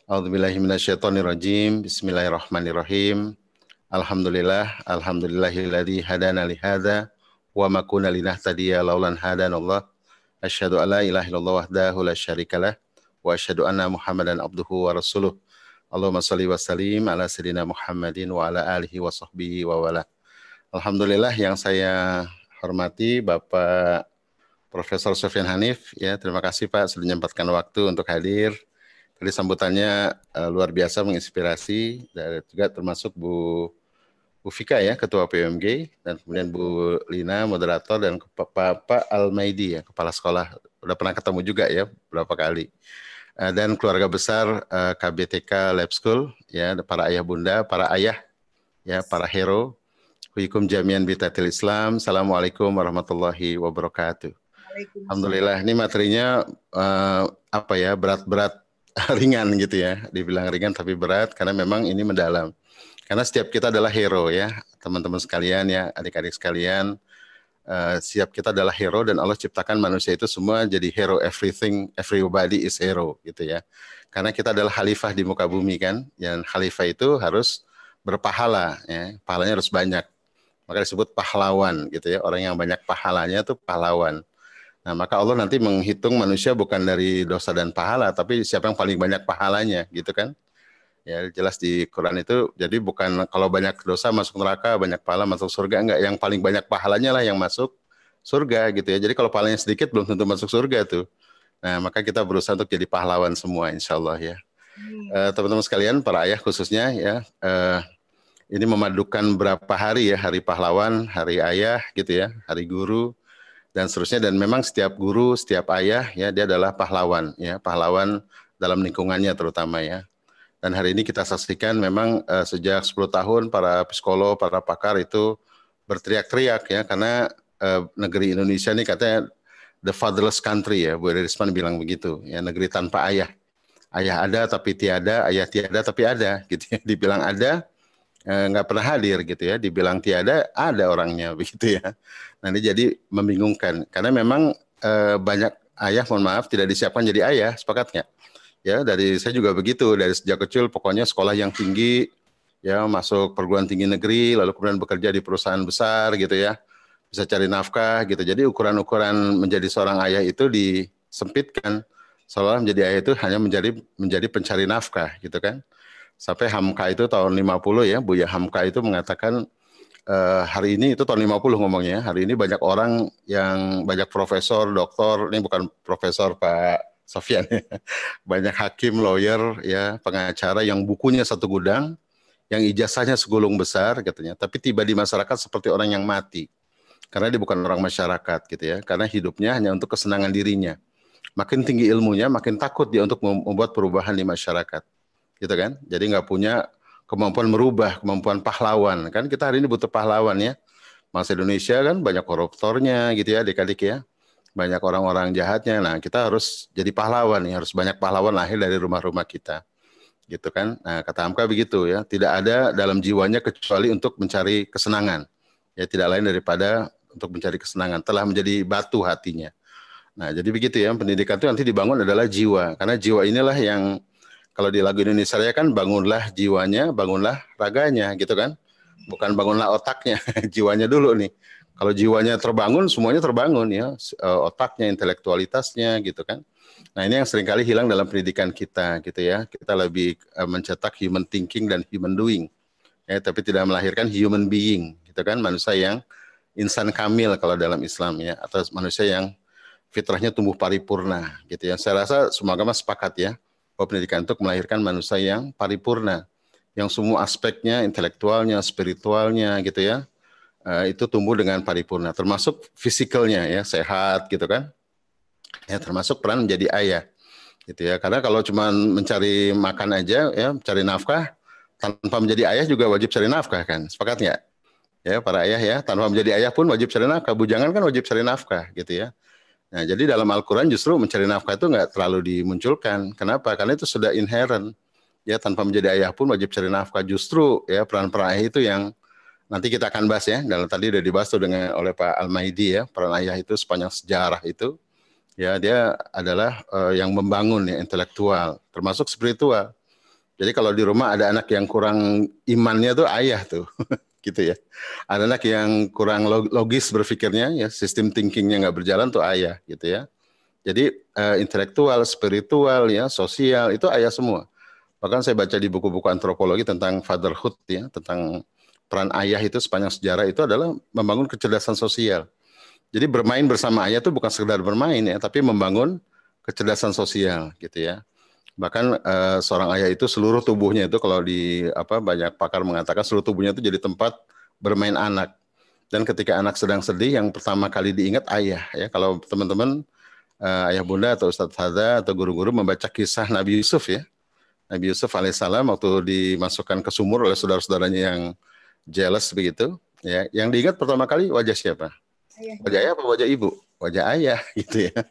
A'udzubillahi minasyaitonirrajim. Bismillahirrahmanirrahim. Alhamdulillahilladzi hadana li hadza wa ma kunna linahtadiya laulan hadanallah. Asyhadu an la ilaha illallah wahdahu la syarikalah wa asyhadu anna Muhammadan abduhu wa rasuluh. Allahumma shalli wa sallim ala sayyidina Muhammadin wa ala alihi wa sahbihi wa wala. Alhamdulillah, yang saya hormati Bapak Profesor Sofyan Hanif, ya, terima kasih Pak sudah menyempatkan waktu untuk hadir. Tadi sambutannya luar biasa, menginspirasi, dan juga termasuk Bu Fika ya, Ketua PMG, dan kemudian Bu Lina, moderator, dan Pak Almaidi ya, Kepala Sekolah. Udah pernah ketemu juga ya, berapa kali. Dan keluarga besar KBTK Lab School, ya, para ayah bunda, para ayah, ya, para hero. Hukum Jamian Bitatil Islam. Assalamualaikum warahmatullahi wabarakatuh. Alhamdulillah, ini materinya berat-berat, ringan gitu ya, dibilang ringan tapi berat karena memang ini mendalam. Karena setiap kita adalah hero ya, teman-teman sekalian ya, adik-adik sekalian, setiap kita adalah hero dan Allah ciptakan manusia itu semua jadi hero, everybody is hero gitu ya. Karena kita adalah khalifah di muka bumi kan, dan khalifah itu harus berpahala ya, pahalanya harus banyak. Maka disebut pahlawan gitu ya, orang yang banyak pahalanya itu pahlawan. Nah, maka Allah nanti menghitung manusia bukan dari dosa dan pahala, tapi siapa yang paling banyak pahalanya, gitu kan? Ya, jelas di Quran itu, jadi bukan kalau banyak dosa masuk neraka, banyak pahala masuk surga, enggak. Yang paling banyak pahalanya lah yang masuk surga, gitu ya. Jadi kalau pahalanya sedikit, belum tentu masuk surga tuh. Nah, maka kita berusaha untuk jadi pahlawan semua, insya Allah ya. Teman-teman sekalian, para ayah khususnya ya, ini memadukan berapa hari ya, hari pahlawan, hari ayah, gitu ya, hari guru, dan seterusnya. Dan memang setiap guru, setiap ayah ya, dia adalah pahlawan ya, pahlawan dalam lingkungannya terutama ya. Dan hari ini kita saksikan memang sejak 10 tahun para psikolog, para pakar itu berteriak-teriak ya, karena negeri Indonesia ini katanya the fatherless country ya, Bu Risman bilang begitu ya, negeri tanpa ayah. Ayah ada tapi tiada, ayah tiada tapi ada gitu ya. Dibilang ada nggak pernah hadir gitu ya, dibilang tiada ada orangnya begitu ya. Nah, ini jadi membingungkan karena memang banyak ayah, mohon maaf, tidak disiapkan jadi ayah, sepakat nggak? Ya, dari saya juga begitu, dari sejak kecil pokoknya sekolah yang tinggi, ya, masuk perguruan tinggi negeri, lalu kemudian bekerja di perusahaan besar gitu ya, bisa cari nafkah gitu. Jadi ukuran-ukuran menjadi seorang ayah itu disempitkan, seolah menjadi ayah itu hanya menjadi pencari nafkah gitu kan. Sampai Hamka itu tahun 50 ya, Buya Hamka itu mengatakan hari ini, itu tahun 50 ngomongnya, hari ini banyak orang yang, banyak profesor, doktor, ini bukan profesor Pak Sofyan ya, banyak hakim, lawyer, ya, pengacara yang bukunya satu gudang, yang ijazahnya segulung besar katanya, tapi tiba di masyarakat seperti orang yang mati, karena dia bukan orang masyarakat gitu ya, karena hidupnya hanya untuk kesenangan dirinya. Makin tinggi ilmunya, makin takut dia untuk membuat perubahan di masyarakat. Gitu kan? Jadi nggak punya kemampuan merubah, kemampuan pahlawan. Kan kita hari ini butuh pahlawan ya. Bangsa Indonesia kan banyak koruptornya gitu ya, adik-adik ya. Banyak orang-orang jahatnya. Nah, kita harus jadi pahlawan ya, harus banyak pahlawan lahir dari rumah-rumah kita. Gitu kan? Nah, kata Hamka begitu ya, tidak ada dalam jiwanya kecuali untuk mencari kesenangan. Ya, tidak lain daripada untuk mencari kesenangan. Telah menjadi batu hatinya. Nah, jadi begitu ya, pendidikan itu nanti dibangun adalah jiwa. Karena jiwa inilah yang, kalau di lagu Indonesia Raya kan, bangunlah jiwanya, bangunlah raganya gitu kan. Bukan bangunlah otaknya, jiwanya dulu nih. Kalau jiwanya terbangun, semuanya terbangun ya. Otaknya, intelektualitasnya gitu kan. Nah, ini yang seringkali hilang dalam pendidikan kita gitu ya. Kita lebih mencetak human thinking dan human doing. Ya, tapi tidak melahirkan human being gitu kan, manusia yang insan kamil kalau dalam Islam ya, atau manusia yang fitrahnya tumbuh paripurna gitu ya. Saya rasa semua agama sepakat ya, bahwa pendidikan untuk melahirkan manusia yang paripurna, yang semua aspeknya, intelektualnya, spiritualnya gitu ya, itu tumbuh dengan paripurna, termasuk fisikalnya ya, sehat gitu kan. Ya, termasuk peran menjadi ayah gitu ya. Karena kalau cuma mencari makan aja ya, mencari nafkah, tanpa menjadi ayah juga wajib cari nafkah kan. Sepakat nggak? Ya, para ayah ya, tanpa menjadi ayah pun wajib cari nafkah. Bujangan kan wajib cari nafkah gitu ya. Nah, jadi dalam Al-Quran justru mencari nafkah itu nggak terlalu dimunculkan. Kenapa? Karena itu sudah inherent. Ya, tanpa menjadi ayah pun wajib cari nafkah. Justru ya, peran-peran ayah itu yang nanti kita akan bahas ya. Dan tadi udah dibahas tuh oleh Pak Al-Maidi ya. Peran ayah itu sepanjang sejarah itu, ya, dia adalah yang membangun ya, intelektual, termasuk spiritual. Jadi kalau di rumah ada anak yang kurang imannya tuh ayah tuh, gitu ya. Ada anak yang kurang logis berpikirnya, ya sistem thinkingnya nggak berjalan tuh ayah, gitu ya. Jadi intelektual, spiritual, ya sosial itu ayah semua. Bahkan saya baca di buku-buku antropologi tentang fatherhood ya, tentang peran ayah itu sepanjang sejarah itu adalah membangun kecerdasan sosial. Jadi bermain bersama ayah itu bukan sekedar bermain ya, tapi membangun kecerdasan sosial gitu ya. Bahkan seorang ayah itu seluruh tubuhnya itu kalau di apa banyak pakar mengatakan seluruh tubuhnya itu jadi tempat bermain anak. Dan ketika anak sedang sedih yang pertama kali diingat ayah ya. Kalau teman-teman ayah bunda atau Ustadz Hada atau guru-guru membaca kisah Nabi Yusuf ya. Nabi Yusuf alaihissalam waktu dimasukkan ke sumur oleh saudara-saudaranya yang jealous begitu, ya, yang diingat pertama kali wajah siapa? Wajah ayah apa wajah ibu? Wajah ayah gitu ya.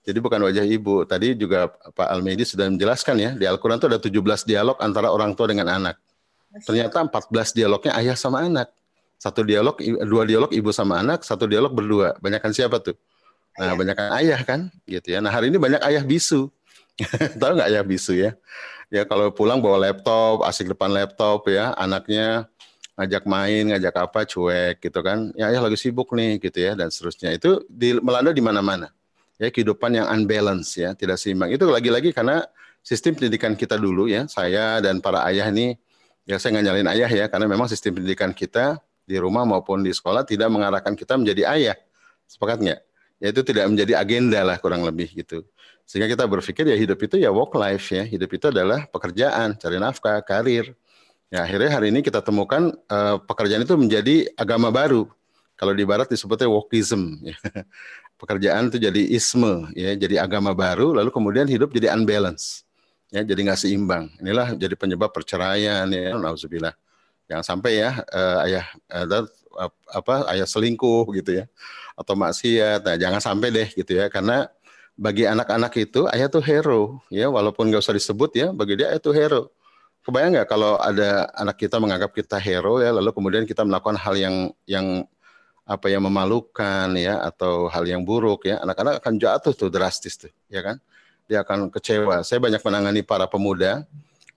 Jadi bukan wajah ibu. Tadi juga Pak Almedi sudah menjelaskan ya, di Al-Quran itu ada 17 dialog antara orang tua dengan anak. Ternyata 14 dialognya ayah sama anak. Satu dialog, dua dialog ibu sama anak, satu dialog berdua. Banyakan siapa tuh? Nah, banyakan ayah kan, gitu ya. Nah, hari ini banyak ayah bisu. Tahu nggak ayah bisu ya? Ya kalau pulang bawa laptop, asik depan laptop ya, anaknya ngajak main, ngajak apa, cuek gitu kan. Ya ayah lagi sibuk nih gitu ya dan seterusnya. Itu melanda di mana-mana. Ya kehidupan yang unbalance ya, tidak seimbang. Itu lagi-lagi karena sistem pendidikan kita dulu ya, saya dan para ayah ini, ya saya nggak nyalin ayah ya, karena memang sistem pendidikan kita di rumah maupun di sekolah tidak mengarahkan kita menjadi ayah. Sepakat nggak? Ya itu tidak menjadi agenda lah kurang lebih gitu. Sehingga kita berpikir ya hidup itu ya work life ya. Hidup itu adalah pekerjaan, cari nafkah, karir. Ya akhirnya hari ini kita temukan pekerjaan itu menjadi agama baru. Kalau di barat disebutnya wokeism. Ya. Pekerjaan itu jadi isme, ya, jadi agama baru, lalu kemudian hidup jadi unbalance. Ya, jadi nggak seimbang. Inilah jadi penyebab perceraian ya, nauzubillah. Jangan sampai ya ayah ayah selingkuh gitu ya atau maksiat. Nah, jangan sampai deh gitu ya karena bagi anak-anak itu ayah tuh hero ya walaupun nggak usah disebut ya bagi dia ayah tuh hero. Kebayang nggak kalau ada anak kita menganggap kita hero ya lalu kemudian kita melakukan hal yang apa yang memalukan ya atau hal yang buruk ya anak-anak akan jatuh tuh drastis tuh ya kan dia akan kecewa. Saya banyak menangani para pemuda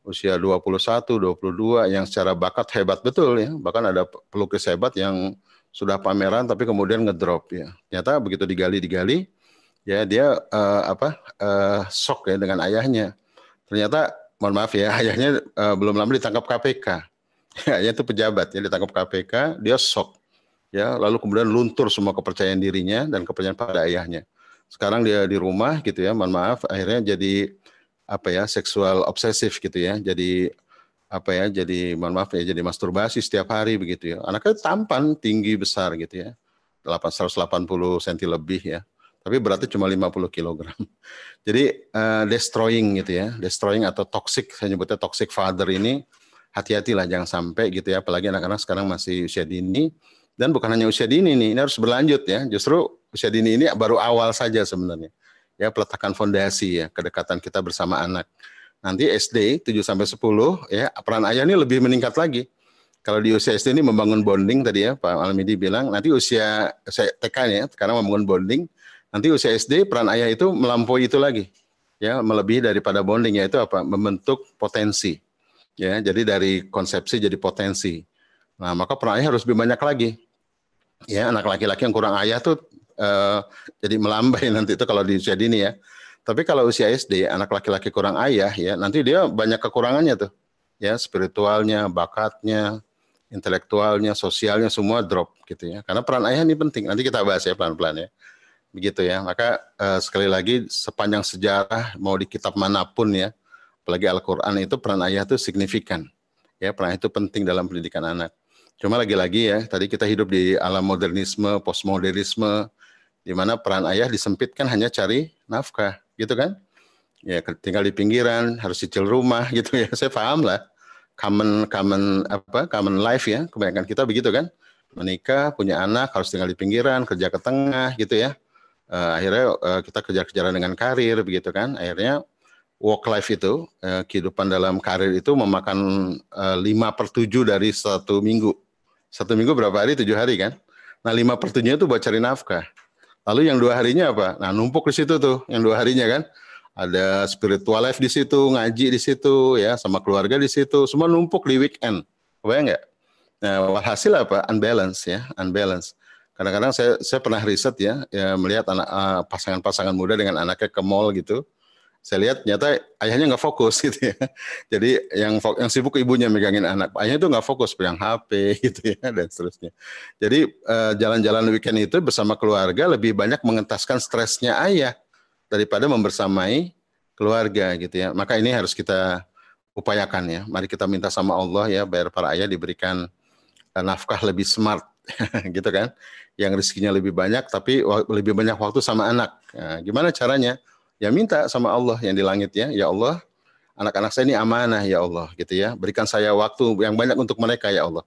usia 21, 22 yang secara bakat hebat betul ya. Bahkan ada pelukis hebat yang sudah pameran tapi kemudian ngedrop ya. Ternyata begitu digali-digali ya dia shock ya dengan ayahnya. Ternyata mohon maaf ya ayahnya belum lama ditangkap KPK. Ayahnya itu pejabat ya ditangkap KPK, dia shock ya lalu kemudian luntur semua kepercayaan dirinya dan kepercayaan pada ayahnya. Sekarang dia di rumah gitu ya, mohon maaf akhirnya jadi apa ya seksual obsesif gitu ya jadi apa ya jadi mohon maaf ya jadi masturbasi setiap hari begitu ya anaknya tampan tinggi besar gitu ya 180 cm lebih ya tapi beratnya cuma 50 kilogram jadi destroying gitu ya destroying atau toxic saya nyebutnya toxic father ini hati-hatilah jangan sampai gitu ya apalagi anak-anak sekarang masih usia dini dan bukan hanya usia dini nih ini harus berlanjut ya justru usia dini ini baru awal saja sebenarnya ya peletakan fondasi ya kedekatan kita bersama anak. Nanti SD 7 sampai 10 ya peran ayah ini lebih meningkat lagi. Kalau di usia SD ini membangun bonding tadi ya Pak Almidi bilang nanti usia TK ya sekarang membangun bonding nanti usia SD peran ayah itu melampaui itu lagi ya melebihi daripada bonding yaitu apa membentuk potensi ya jadi dari konsepsi jadi potensi. Nah maka peran ayah harus lebih banyak lagi ya anak laki-laki yang kurang ayah tuh jadi melambai nanti itu kalau di usia dini ya. Tapi kalau usia SD, anak laki-laki kurang ayah ya, nanti dia banyak kekurangannya tuh. Ya, spiritualnya, bakatnya, intelektualnya, sosialnya semua drop gitu ya. Karena peran ayah ini penting. Nanti kita bahas ya pelan-pelan ya. Begitu ya. Maka sekali lagi sepanjang sejarah mau di kitab manapun ya, apalagi Al-Qur'an itu peran ayah itu signifikan. Ya, peran itu penting dalam pendidikan anak. Cuma lagi-lagi ya, tadi kita hidup di alam modernisme, postmodernisme, di mana peran ayah disempitkan hanya cari nafkah, gitu kan? Ya tinggal di pinggiran, harus cicil rumah, gitu ya. Saya paham lah, common life ya. Kebanyakan kita begitu kan? Menikah, punya anak, harus tinggal di pinggiran, kerja ke tengah, gitu ya. Akhirnya kita kejar-kejaran dengan karir, begitu kan? Akhirnya work life itu, kehidupan dalam karir itu memakan 5/7 dari satu minggu. Satu minggu berapa hari? 7 hari kan? Nah 5/7 itu buat cari nafkah. Lalu yang 2 harinya apa? Nah numpuk di situ tuh yang 2 harinya kan. ada spiritual life di situ, ngaji di situ, ya, sama keluarga di situ, semua numpuk di weekend. Kebayang nggak? Nah, walhasil apa? Unbalance ya, unbalance. Kadang-kadang saya pernah riset ya melihat anak pasangan-pasangan muda dengan anaknya ke mall gitu. Saya lihat ternyata ayahnya nggak fokus gitu ya. Jadi yang sibuk ibunya megangin anak, ayahnya itu nggak fokus pegang HP gitu ya dan seterusnya. Jadi jalan-jalan weekend itu bersama keluarga lebih banyak mengentaskan stresnya ayah daripada membersamai keluarga gitu ya. Maka ini harus kita upayakan ya. Mari kita minta sama Allah ya, biar para ayah diberikan nafkah lebih smart gitu kan. Yang rezekinya lebih banyak tapi lebih banyak waktu sama anak. Nah, gimana caranya? Ya minta sama Allah yang di langit ya Allah, anak-anak saya ini amanah ya Allah gitu ya. Berikan saya waktu yang banyak untuk mereka ya Allah.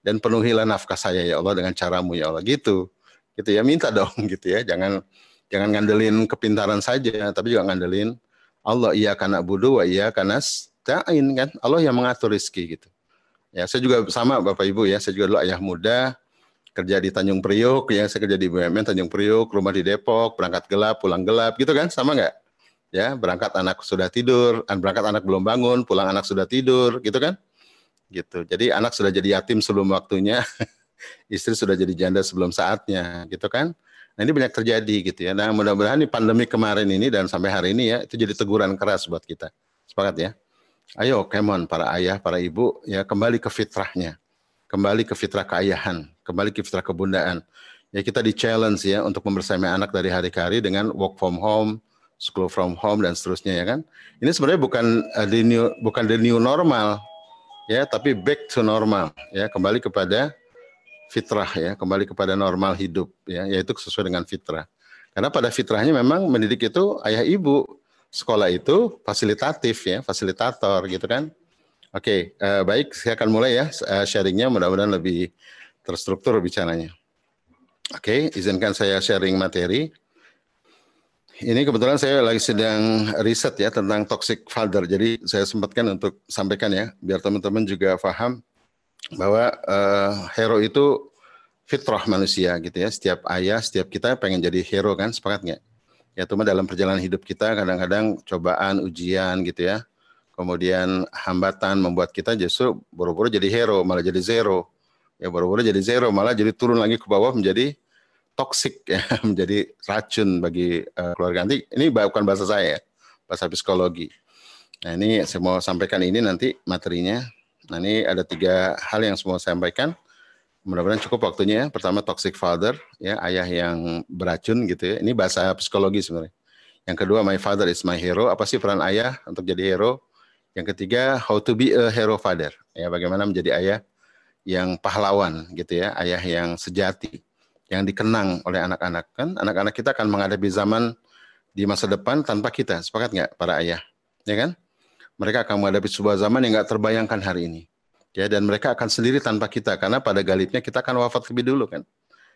Dan penuhilah nafkah saya ya Allah dengan caramu ya Allah gitu. Gitu ya, minta dong gitu ya. Jangan jangan ngandelin kepintaran saja, tapi juga ngandelin Allah, iya karena budu wa iya karena stain kan. Allah yang mengatur rezeki gitu. Ya, saya juga sama Bapak Ibu ya. Saya juga dulu ayah muda, kerja di Tanjung Priok ya, saya kerja di BUMN Tanjung Priok, rumah di Depok, berangkat gelap, pulang gelap gitu kan, sama nggak? Ya, berangkat anak sudah tidur, berangkat anak belum bangun, pulang anak sudah tidur, gitu kan? Gitu. Jadi anak sudah jadi yatim sebelum waktunya, istri sudah jadi janda sebelum saatnya, gitu kan? Nah, ini banyak terjadi gitu ya. Nah, mudah-mudahan di pandemi kemarin ini dan sampai hari ini ya, itu jadi teguran keras buat kita. Sepakat ya? Ayo, come on, para ayah, para ibu, ya kembali ke fitrahnya, kembali ke fitrah keayahan, kembali ke fitrah kebundaan. Ya kita di challenge ya untuk membersamai anak dari hari ke hari dengan work from home, school from home dan seterusnya ya kan. Ini sebenarnya bukan the new normal ya, tapi back to normal ya, kembali kepada fitrah ya, kembali kepada normal hidup ya, yaitu sesuai dengan fitrah. Karena pada fitrahnya memang mendidik itu ayah ibu, sekolah itu fasilitatif ya, fasilitator gitu kan. Oke, baik, saya akan mulai ya sharingnya, mudah-mudahan lebih terstruktur bicaranya. Oke, izinkan saya sharing materi. Ini kebetulan saya lagi sedang riset ya tentang toxic father, jadi saya sempatkan untuk sampaikan ya, biar teman-teman juga paham bahwa hero itu fitrah manusia gitu ya. Setiap ayah, setiap kita pengen jadi hero kan, sepakat nggak? Ya cuma dalam perjalanan hidup kita kadang-kadang cobaan, ujian gitu ya. Kemudian hambatan membuat kita justru buru-buru jadi hero, malah jadi zero. Ya buru-buru jadi zero, malah jadi turun lagi ke bawah menjadi toksik ya, menjadi racun bagi keluarga. Nanti ini bukan bahasa saya, bahasa psikologi. Nah ini saya mau sampaikan ini nanti materinya. Nah ini ada 3 hal yang saya mau sampaikan. Mudah-mudahan cukup waktunya ya. Pertama toxic father, ya ayah yang beracun gitu ya. Ini bahasa psikologi sebenarnya. Yang kedua my father is my hero. Apa sih peran ayah untuk jadi hero? Yang ketiga how to be a hero father. Ya bagaimana menjadi ayah yang pahlawan gitu ya, ayah yang sejati, yang dikenang oleh anak-anak. Kan anak-anak kita akan menghadapi zaman di masa depan tanpa kita. Sepakat nggak para ayah? Ya kan? Mereka akan menghadapi sebuah zaman yang nggak terbayangkan hari ini. Ya, dan mereka akan sendiri tanpa kita karena pada galibnya kita akan wafat lebih dulu kan.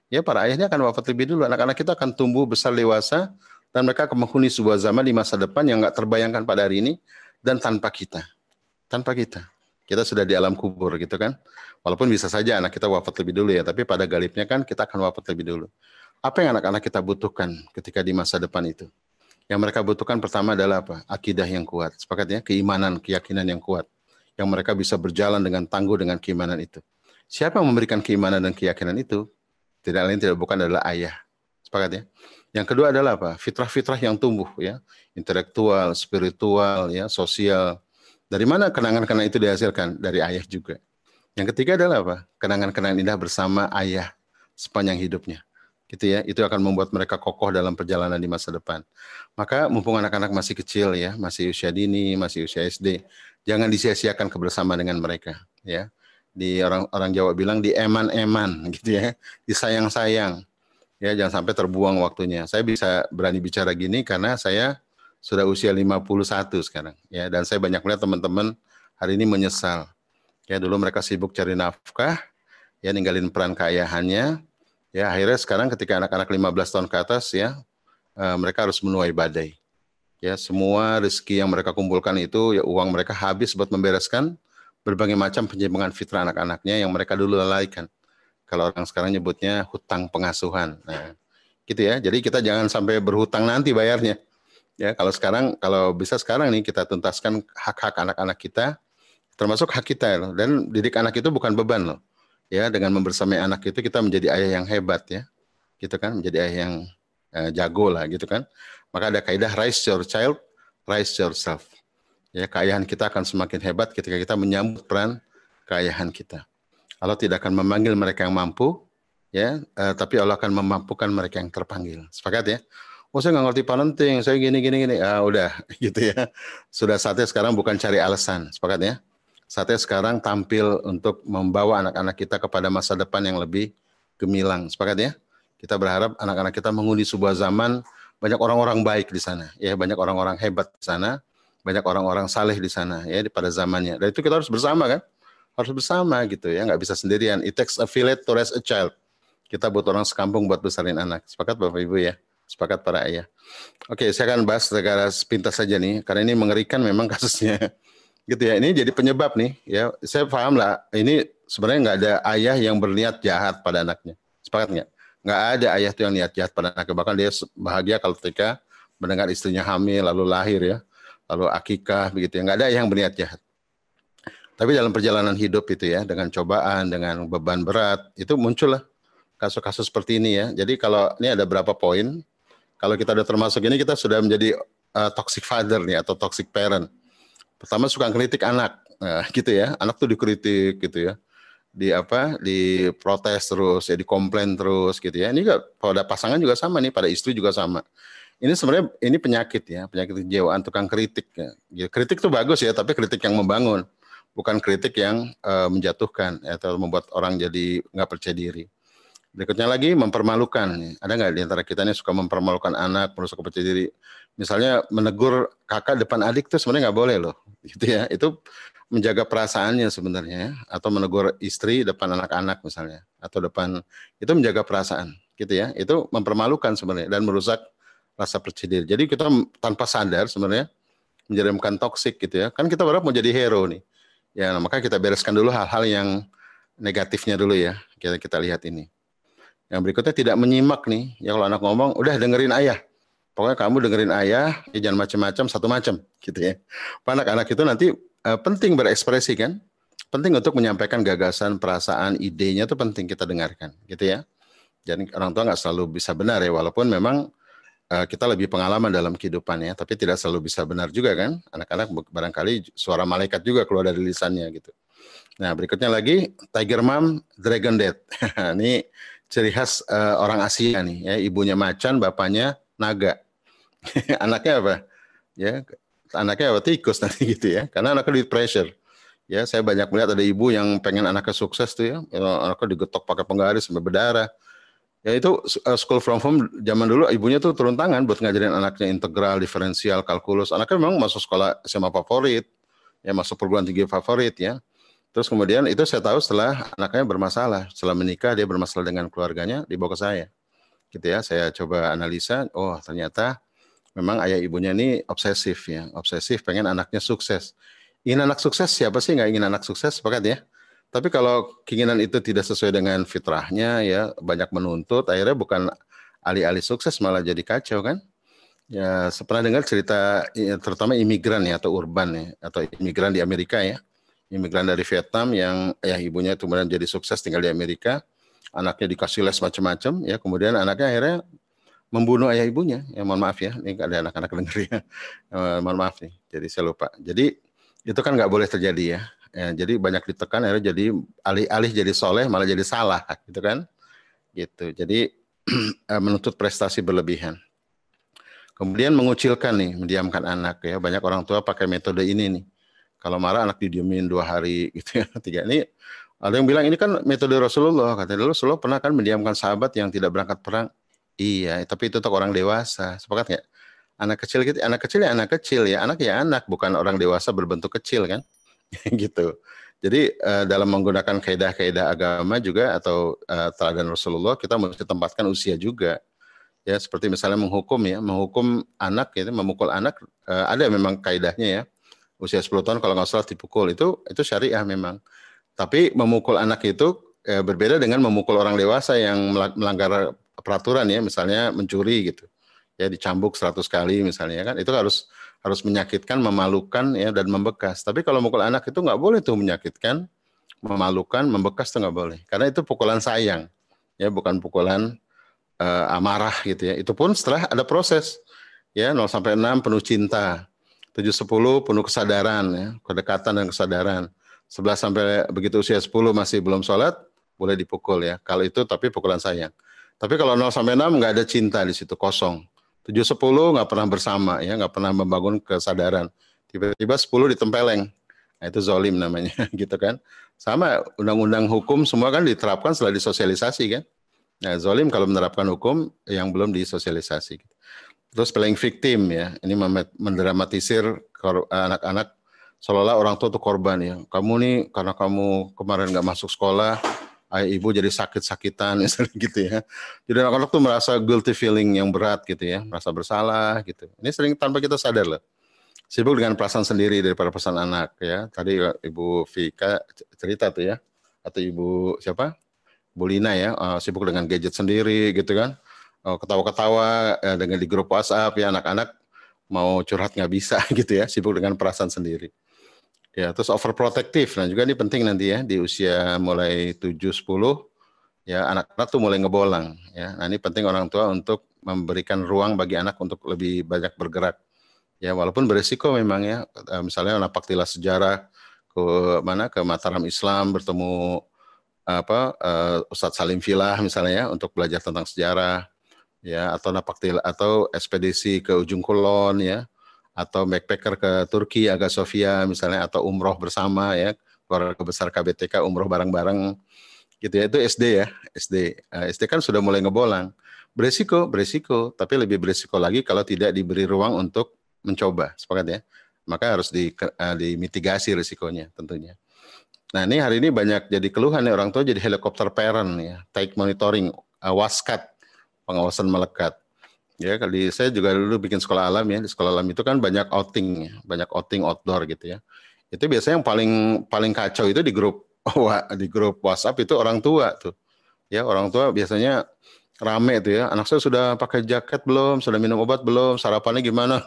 Ya, para ayahnya akan wafat lebih dulu. Anak-anak kita akan tumbuh besar dewasa dan mereka akan menghuni sebuah zaman di masa depan yang nggak terbayangkan pada hari ini dan tanpa kita. Tanpa kita. Kita sudah di alam kubur gitu kan. Walaupun bisa saja anak kita wafat lebih dulu ya, tapi pada galibnya kan kita akan wafat lebih dulu. Apa yang anak-anak kita butuhkan ketika di masa depan itu? Yang mereka butuhkan pertama adalah apa? Akidah yang kuat. Sepakat ya, keimanan, keyakinan yang kuat. Yang mereka bisa berjalan dengan tangguh dengan keimanan itu. Siapa yang memberikan keimanan dan keyakinan itu? Tidak lain tidak bukan adalah ayah. Sepakat ya. Yang kedua adalah apa? Fitrah-fitrah yang tumbuh ya, intelektual, spiritual ya, sosial. Dari mana kenangan-kenangan itu dihasilkan? Dari ayah juga. Yang ketiga adalah apa? Kenangan-kenangan indah bersama ayah sepanjang hidupnya. Gitu ya, itu akan membuat mereka kokoh dalam perjalanan di masa depan. Maka mumpung anak-anak masih kecil ya, masih usia dini, masih usia SD, jangan disia-siakan kebersamaan dengan mereka ya. Di orang Jawa bilang di eman-eman gitu ya, disayang-sayang. Ya, jangan sampai terbuang waktunya. Saya bisa berani bicara gini karena saya sudah usia 51 sekarang ya, dan saya banyak melihat teman-teman hari ini menyesal. Ya, dulu mereka sibuk cari nafkah, ya ninggalin peran keayahannya. Ya, akhirnya sekarang ketika anak-anak 15 tahun ke atas ya, mereka harus menuai badai. Ya, semua rezeki yang mereka kumpulkan itu ya uang mereka habis buat membereskan berbagai macam penyimpangan fitrah anak-anaknya yang mereka dulu lalaikan. Kalau orang sekarang nyebutnya hutang pengasuhan. Nah, gitu ya. Jadi kita jangan sampai berhutang nanti bayarnya. Ya, kalau bisa sekarang nih kita tuntaskan hak-hak anak-anak kita, termasuk hak kita ya, loh. Dan didik anak itu bukan beban loh. Ya, dengan membersamai anak itu kita menjadi ayah yang hebat ya, gitu kan, menjadi ayah yang jago lah gitu kan. Maka ada kaidah raise your child, raise yourself. Ya, keayahan kita akan semakin hebat ketika kita menyambut peran keayahan kita. Allah tidak akan memanggil mereka yang mampu, ya, tapi Allah akan memampukan mereka yang terpanggil. Sepakat ya? Oh, saya nggak ngerti parenting, saya gini gini gini. Ah, udah, gitu ya. Sudah saatnya sekarang bukan cari alasan, sepakat ya? Saatnya sekarang tampil untuk membawa anak-anak kita kepada masa depan yang lebih gemilang, sepakat ya? Kita berharap anak-anak kita mengundi sebuah zaman banyak orang-orang baik di sana, ya, banyak orang-orang hebat di sana, banyak orang-orang saleh di sana, ya, pada zamannya. Dan itu kita harus bersama kan? Harus bersama gitu ya, nggak bisa sendirian. It takes a village to raise a child. Kita butuh orang sekampung buat besarin anak. Sepakat Bapak Ibu ya? Sepakat para ayah. Oke, saya akan bahas secara sepintas saja nih, karena ini mengerikan memang kasusnya. Gitu ya, ini jadi penyebab nih ya. Saya paham lah, ini sebenarnya nggak ada ayah yang berniat jahat pada anaknya. Sepakat nggak? Nggak ada ayah tuh yang niat jahat pada anaknya. Bahkan dia bahagia kalau ketika mendengar istrinya hamil, lalu lahir ya, lalu akikah begitu ya. Nggak ada ayah yang berniat jahat. Tapi dalam perjalanan hidup itu ya, dengan cobaan, dengan beban berat, itu muncullah kasus-kasus seperti ini ya. Jadi kalau ini ada berapa poin, kalau kita udah termasuk ini, kita sudah menjadi toxic father nih, atau toxic parent. Pertama, suka kritik anak, nah, gitu ya. Anak tuh dikritik gitu ya, diprotes terus, ya dikomplain terus gitu ya. Ini juga pada pasangan juga sama nih, pada istri juga sama. Ini sebenarnya ini penyakit ya, penyakit kejiwaan tukang kritik ya. Kritik tuh bagus ya, tapi kritik yang membangun, bukan kritik yang menjatuhkan atau membuat orang jadi nggak percaya diri. Berikutnya lagi, mempermalukan. Ada nggak di antara kita ini suka mempermalukan anak, merusak percaya diri? Misalnya menegur kakak depan adik tuh sebenarnya nggak boleh loh, gitu ya. Itu menjaga perasaannya sebenarnya, ya. Atau menegur istri depan anak-anak misalnya, atau depan, itu menjaga perasaan, gitu ya. Itu mempermalukan sebenarnya dan merusak rasa percaya diri. Jadi kita tanpa sadar sebenarnya menjadikan toksik gitu ya. Kan kita berharap mau jadi hero nih. Ya, maka kita bereskan dulu hal-hal yang negatifnya dulu ya. Kita lihat ini. Yang berikutnya, tidak menyimak nih. Ya, kalau anak ngomong, udah dengerin ayah. Pokoknya kamu dengerin ayah, ya jangan macam-macam, satu macam gitu ya. Anak-anak itu nanti penting berekspresi kan. Penting untuk menyampaikan gagasan, perasaan, idenya itu penting kita dengarkan gitu ya. Jadi orang tua nggak selalu bisa benar ya, walaupun memang kita lebih pengalaman dalam kehidupannya, tapi tidak selalu bisa benar juga kan. Anak-anak barangkali suara malaikat juga keluar dari lisannya gitu. Nah, berikutnya lagi, Tiger Mom, Dragon Dad. Ini ciri khas orang Asia nih ya, ibunya macan, bapaknya naga. Anaknya apa? Ya, anaknya apa? Tikus nanti gitu ya. Karena anaknya di pressure. Ya, saya banyak melihat ada ibu yang pengen anaknya sukses tuh ya. Anaknya digetok pakai penggaris sampai berdarah. Ya itu school from home zaman dulu, ibunya tuh turun tangan buat ngajarin anaknya integral, diferensial, kalkulus. Anaknya memang masuk sekolah SMA favorit, ya masuk perguruan tinggi favorit ya. Terus kemudian itu saya tahu setelah anaknya bermasalah, setelah menikah dia bermasalah dengan keluarganya, dibawa ke saya. Gitu ya, saya coba analisa, oh ternyata memang ayah ibunya ini obsesif ya, obsesif pengen anaknya sukses. Ingin anak sukses, siapa sih nggak ingin anak sukses, sepakat ya? Tapi kalau keinginan itu tidak sesuai dengan fitrahnya ya, banyak menuntut, akhirnya bukan alih-alih sukses malah jadi kacau kan? Ya, saya pernah dengar cerita terutama imigran ya, atau urban ya, atau imigran di Amerika ya. Imigran dari Vietnam yang ayah ibunya itu kemudian jadi sukses tinggal di Amerika, anaknya dikasih les macam-macam ya, kemudian anaknya akhirnya membunuh ayah ibunya. Ya, mohon maaf ya, ini ada anak-anak dengar ya. Mohon maaf nih, jadi saya lupa. Jadi itu kan nggak boleh terjadi ya. Jadi banyak ditekan, akhirnya jadi alih-alih jadi soleh malah jadi salah, gitu kan? Gitu. Jadi menuntut prestasi berlebihan. Kemudian mengucilkan nih, mendiamkan anak ya. Banyak orang tua pakai metode ini nih. Kalau marah anak didiemin 2 hari gitu ya, 3. Ini ada yang bilang ini kan metode Rasulullah. Katanya Rasulullah pernah kan mendiamkan sahabat yang tidak berangkat perang. Iya, tapi itu untuk orang dewasa. Sepakat nggak? Anak kecil gitu, anak kecil ya anak kecil ya anak, bukan orang dewasa berbentuk kecil kan, gitu. Jadi dalam menggunakan kaidah-kaidah agama juga atau teladan Rasulullah, kita mesti tempatkan usia juga. Ya seperti misalnya menghukum ya, menghukum anak itu, memukul anak, ada memang kaidahnya ya. Usia 10 tahun kalau nggak salah dipukul, itu syariah memang. Tapi memukul anak itu berbeda dengan memukul orang dewasa yang melanggar peraturan ya, misalnya mencuri gitu. ya dicambuk 100 kali misalnya kan, itu harus menyakitkan, memalukan ya dan membekas. Tapi kalau mukul anak itu nggak boleh tuh menyakitkan, memalukan, membekas tuh nggak boleh. Karena itu pukulan sayang, ya bukan pukulan amarah gitu ya. Itu pun setelah ada proses, ya 0 sampai 6 penuh cinta, 7 10 penuh kesadaran, ya kedekatan dan kesadaran. 11 sampai begitu usia 10 masih belum sholat, boleh dipukul ya. Kalau itu tapi pukulan sayang. Tapi kalau 0 sampai 6 nggak ada cinta di situ, kosong. 7 10 nggak pernah bersama ya, nggak pernah membangun kesadaran. Tiba-tiba 10 ditempeleng. Nah, itu zolim namanya gitu kan. Sama undang-undang hukum semua kan diterapkan setelah disosialisasi kan. Nah, zolim kalau menerapkan hukum yang belum disosialisasi. Terus playing victim ya, ini mendramatisir anak-anak seolah-olah orang tua itu korban ya. Kamu nih karena kamu kemarin nggak masuk sekolah, ayah ibu jadi sakit-sakitan misalnya gitu ya. Jadi anak-anak tuh merasa guilty feeling yang berat gitu ya, merasa bersalah gitu. Ini sering tanpa kita sadar loh. Sibuk dengan perasaan sendiri daripada perasaan anak ya. Tadi Ibu Vika cerita tuh ya, atau Ibu siapa? Bu Lina ya, sibuk dengan gadget sendiri gitu kan. Ketawa-ketawa dengan di grup WhatsApp ya, anak-anak mau curhat nggak bisa gitu ya, sibuk dengan perasaan sendiri. Ya, terus overprotective. Nah, juga ini penting nanti ya di usia mulai 7 10 ya, anak-anak tuh mulai ngebolang ya. Nah, ini penting orang tua untuk memberikan ruang bagi anak untuk lebih banyak bergerak. Ya, walaupun beresiko memang ya. Misalnya napak tilas sejarah ke ke Mataram Islam bertemu Ustadz Salim Filah misalnya ya untuk belajar tentang sejarah ya, atau napaktil atau ekspedisi ke ujung kulon ya, atau backpacker ke Turki Hagia Sophia misalnya, atau umroh bersama ya, keluarga besar KBTK umroh bareng-bareng gitu ya. Itu SD ya, SD kan sudah mulai ngebolang. Beresiko, tapi lebih beresiko lagi kalau tidak diberi ruang untuk mencoba, sepakat ya. Maka harus dimitigasi risikonya tentunya. Nah, ini hari ini banyak jadi keluhan nih orang tua jadi helikopter parent ya, take monitoring, waskat, pengawasan melekat. Ya, kali saya juga dulu bikin sekolah alam ya. Di sekolah alam itu kan banyak outing ya, banyak outing outdoor gitu ya. Itu biasanya yang paling paling kacau itu di grup di grup WhatsApp itu orang tua tuh. Ya, orang tua biasanya rame tuh ya. Anak saya sudah pakai jaket belum? Sudah minum obat belum? Sarapannya gimana?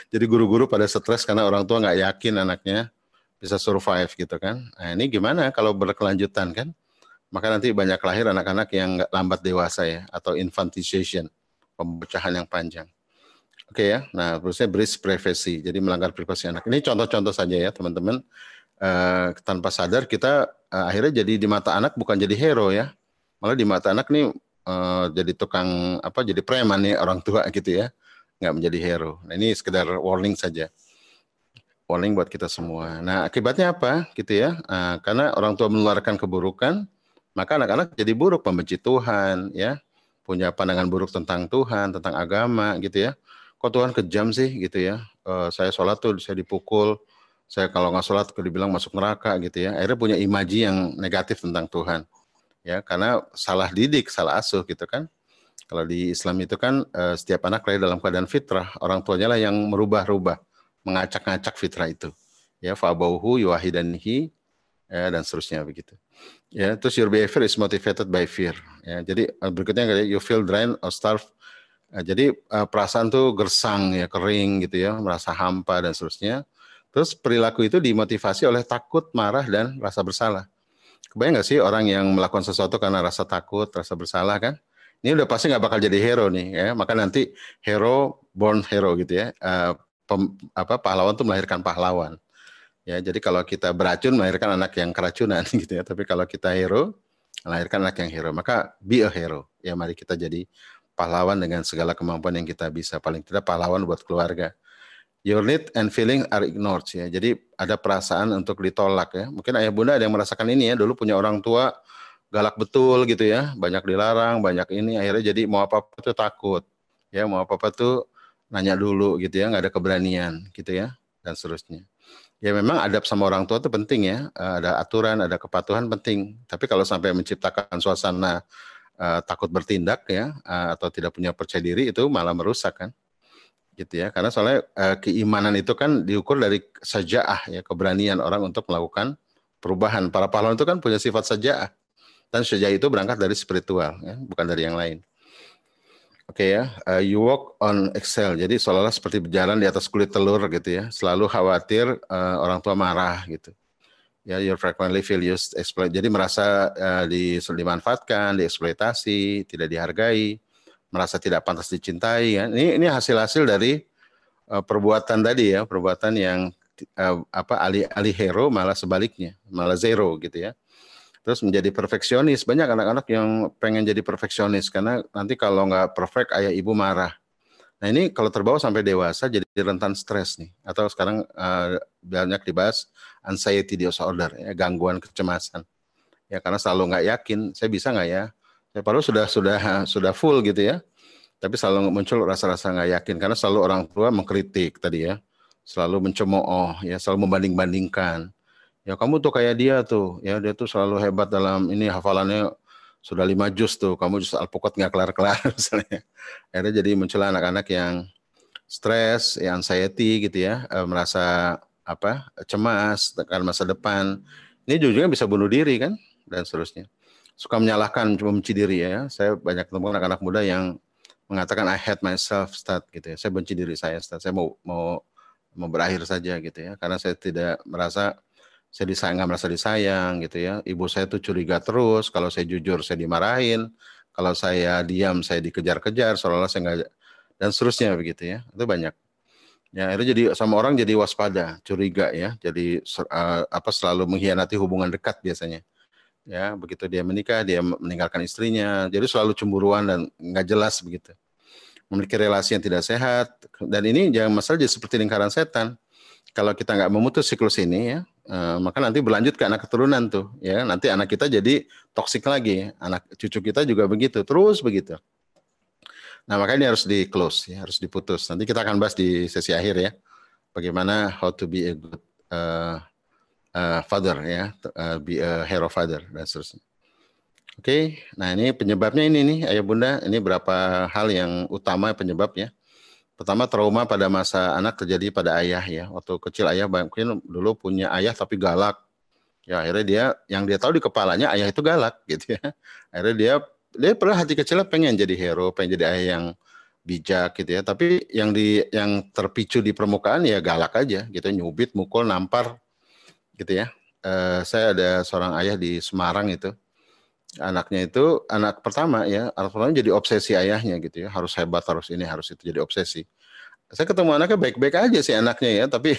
Jadi guru-guru pada stres karena orang tua nggak yakin anaknya bisa survive gitu kan. Nah, ini gimana kalau berkelanjutan kan? Maka nanti banyak lahir anak-anak yang nggak lambat dewasa ya, atau infantilization, pembucahan yang panjang. Oke ya, nah terusnya breach privacy, jadi melanggar privasi anak. Ini contoh-contoh saja ya teman-teman. Tanpa sadar kita akhirnya jadi di mata anak bukan jadi hero ya, malah di mata anak nih jadi tukang jadi preman nih orang tua gitu ya, nggak menjadi hero. Nah ini sekedar warning saja. Warning buat kita semua. Nah, akibatnya apa? Gitu ya. Karena orang tua menularkan keburukan, maka anak-anak jadi buruk, membenci Tuhan, ya. Punya pandangan buruk tentang Tuhan, tentang agama, gitu ya. Kok Tuhan kejam sih, gitu ya. Saya sholat tuh saya dipukul. Saya kalau nggak sholat dibilang masuk neraka, gitu ya. Akhirnya punya imaji yang negatif tentang Tuhan. Ya, karena salah didik, salah asuh, gitu kan. Kalau di Islam itu kan setiap anak lahir dalam keadaan fitrah, orang tuanya lah yang merubah-rubah, mengacak-ngacak fitrah itu. Ya, fa'abauhu yuwahidanihi ya, dan seterusnya begitu. Ya, terus your behavior is motivated by fear. Ya, jadi berikutnya you feel drained or starve. Jadi perasaan tuh gersang ya, kering gitu ya, merasa hampa dan seterusnya. Terus perilaku itu dimotivasi oleh takut, marah dan rasa bersalah. Kebayang nggak sih orang yang melakukan sesuatu karena rasa takut, rasa bersalah kan? Ini udah pasti nggak bakal jadi hero nih ya. Maka nanti hero born hero gitu ya. Pahlawan tuh melahirkan pahlawan. Ya, jadi kalau kita beracun melahirkan anak yang keracunan gitu ya. Tapi kalau kita hero melahirkan anak yang hero. Maka be a hero. Ya, mari kita jadi pahlawan dengan segala kemampuan yang kita bisa. Paling tidak pahlawan buat keluarga. Your need and feeling are ignored ya. Jadi ada perasaan untuk ditolak ya. Mungkin ayah bunda ada yang merasakan ini ya. Dulu punya orang tua galak betul gitu ya. Banyak dilarang, banyak ini. Akhirnya jadi mau apa-apa tuh takut. Ya mau apa-apa tuh nanya dulu gitu ya. Nggak ada keberanian gitu ya. Dan seterusnya. Ya memang adab sama orang tua itu penting ya. Ada aturan, ada kepatuhan penting. Tapi kalau sampai menciptakan suasana takut bertindak ya. Atau tidak punya percaya diri itu malah merusak kan. Gitu ya, karena soalnya keimanan itu kan diukur dari sajaah ya, keberanian orang untuk melakukan perubahan. Para pahlawan itu kan punya sifat sajaah, dan sajaah itu berangkat dari spiritual ya, bukan dari yang lain. Oke ya, you walk on Excel. Jadi seolah-olah seperti berjalan di atas kulit telur gitu ya. Selalu khawatir orang tua marah gitu. Ya, you frequently feel used, exploit. Jadi merasa dimanfaatkan, dieksploitasi, tidak dihargai, merasa tidak pantas dicintai. Ya. Ini hasil-hasil dari perbuatan tadi ya, perbuatan yang alih-alih hero malah sebaliknya, malah zero gitu ya. Terus menjadi perfeksionis. Banyak anak-anak yang pengen jadi perfeksionis karena nanti kalau nggak perfect ayah ibu marah. Nah ini kalau terbawa sampai dewasa jadi rentan stres nih. Atau sekarang banyak dibahas anxiety disorder, ya, gangguan kecemasan. Ya karena selalu nggak yakin, saya bisa nggak ya? Ya padahal sudah full gitu ya. Tapi selalu muncul rasa-rasa nggak yakin karena selalu orang tua mengkritik tadi ya. Selalu mencemooh, ya selalu membanding-bandingkan. Ya kamu tuh kayak dia tuh, ya dia tuh selalu hebat dalam ini hafalannya sudah 5 juz tuh, kamu juz alpukat nggak kelar-kelar misalnya. Akhirnya jadi muncul anak-anak yang stres, ya anxiety gitu ya, merasa cemas akan masa depan. Ini juga bisa bunuh diri kan dan seterusnya. Suka menyalahkan, membenci diri ya. Saya banyak ketemu anak-anak muda yang mengatakan I hate myself, Ustaz gitu ya. Saya benci diri saya, Ustaz. Saya mau berakhir saja gitu ya, karena saya tidak merasa saya disayang, nggak merasa disayang gitu ya. Ibu saya tuh curiga terus, kalau saya jujur saya dimarahin, kalau saya diam saya dikejar-kejar, seolah-olah saya nggak, dan seterusnya begitu ya. Itu banyak. Ya, akhirnya jadi sama orang jadi waspada, curiga ya. Jadi selalu mengkhianati hubungan dekat biasanya. Ya, begitu dia menikah, dia meninggalkan istrinya. Jadi selalu cemburuan dan nggak jelas begitu. Memiliki relasi yang tidak sehat, dan ini jangan masalah jadi seperti lingkaran setan. Kalau kita nggak memutus siklus ini ya, maka nanti berlanjut ke anak keturunan tuh ya. Nanti anak kita jadi toksik lagi, anak cucu kita juga begitu, terus begitu. Nah makanya ini harus di close ya, harus diputus. Nanti kita akan bahas di sesi akhir ya, bagaimana how to be a good father ya, be a hero father dan seterusnya. Oke, nah ini penyebabnya ini nih ayah bunda, ini berapa hal yang utama penyebabnya. Pertama, trauma pada masa anak terjadi pada ayah ya. Waktu kecil ayah mungkin dulu punya ayah tapi galak. Ya akhirnya yang dia tahu di kepalanya ayah itu galak gitu ya. Akhirnya dia pernah hati kecilnya pengen jadi hero, pengen jadi ayah yang bijak gitu ya. Tapi yang terpicu di permukaan ya galak aja gitu, nyubit, mukul, nampar gitu ya. Saya ada seorang ayah di Semarang itu. Anaknya itu anak pertama ya, anak pertama jadi obsesi ayahnya gitu ya. Harus hebat, harus ini, harus itu, jadi obsesi. Saya ketemu anaknya baik-baik aja sih anaknya ya, tapi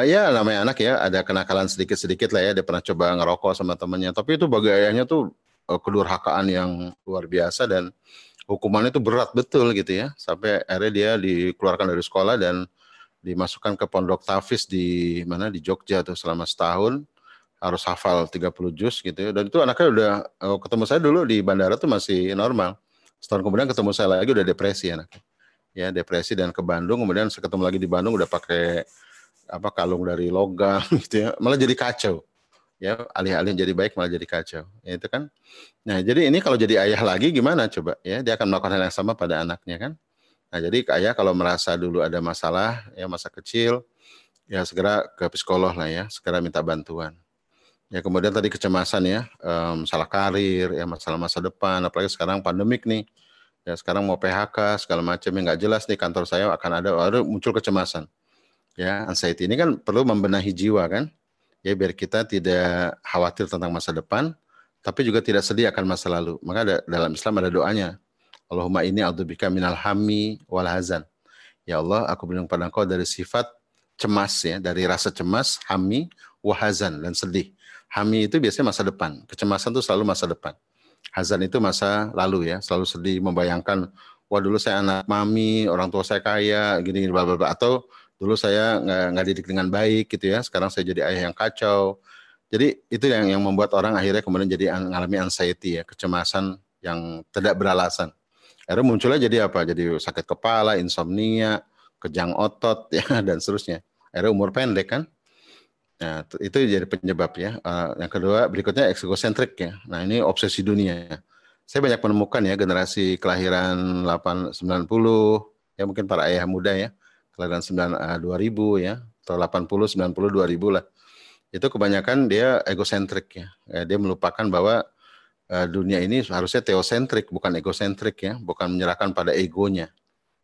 ya namanya anak ya, ada kenakalan sedikit-sedikit lah ya, dia pernah coba ngerokok sama temannya, tapi itu bagi ayahnya tuh kedurhakaan yang luar biasa dan hukumannya itu berat betul gitu ya, sampai akhirnya dia dikeluarkan dari sekolah dan dimasukkan ke pondok tahfiz di mana di Jogja tuh selama setahun, harus hafal 30 juz gitu ya, dan itu anaknya udah ketemu saya dulu di bandara tuh masih normal, setahun kemudian ketemu saya lagi udah depresi anaknya. Ya depresi dan ke Bandung, kemudian saya ketemu lagi di Bandung udah pakai kalung dari logam gitu ya, malah jadi kacau ya, alih-alih jadi baik malah jadi kacau ya, itu kan. Nah jadi ini kalau jadi ayah lagi gimana coba ya, dia akan melakukan hal yang sama pada anaknya kan. Nah jadi ayah kalau merasa dulu ada masalah ya masa kecil, ya segera ke psikolog lah ya, segera minta bantuan ya. Kemudian tadi kecemasan ya, masalah karir ya, masalah masa depan, apalagi sekarang pandemik nih ya, sekarang mau PHK segala macam yang nggak jelas nih, kantor saya akan ada muncul kecemasan ya. Anxiety ini kan perlu membenahi jiwa kan ya, biar kita tidak khawatir tentang masa depan tapi juga tidak sedih akan masa lalu. Maka dalam Islam ada doanya, Allahumma inni a'udzubika minal hammi wal hazan. Ya Allah, aku berlindung pada Engkau dari sifat cemas ya, dari rasa cemas, hammi, wahazan, dan sedih. Hammi itu biasanya masa depan, kecemasan itu selalu masa depan. Hazan itu masa lalu ya, selalu sedih membayangkan, wah dulu saya anak mami, orang tua saya kaya, gini, bla bla bla, atau dulu saya nggak didik dengan baik gitu ya, sekarang saya jadi ayah yang kacau. Jadi itu yang membuat orang akhirnya kemudian jadi mengalami anxiety ya, kecemasan yang tidak beralasan. Akhirnya munculnya jadi apa? Jadi sakit kepala, insomnia, kejang otot ya dan seterusnya. Akhirnya umur pendek kan. Nah, itu jadi penyebab ya. Yang kedua, berikutnya egosentrik ya. Nah, ini obsesi dunia. Saya banyak menemukan ya generasi kelahiran 90 ya, mungkin para ayah muda ya, kelahiran 2000 ya, atau 80, 90, 2000 lah. Itu kebanyakan dia egosentrik ya. Dia melupakan bahwa dunia ini harusnya teosentrik, bukan egosentrik ya, bukan menyerahkan pada egonya,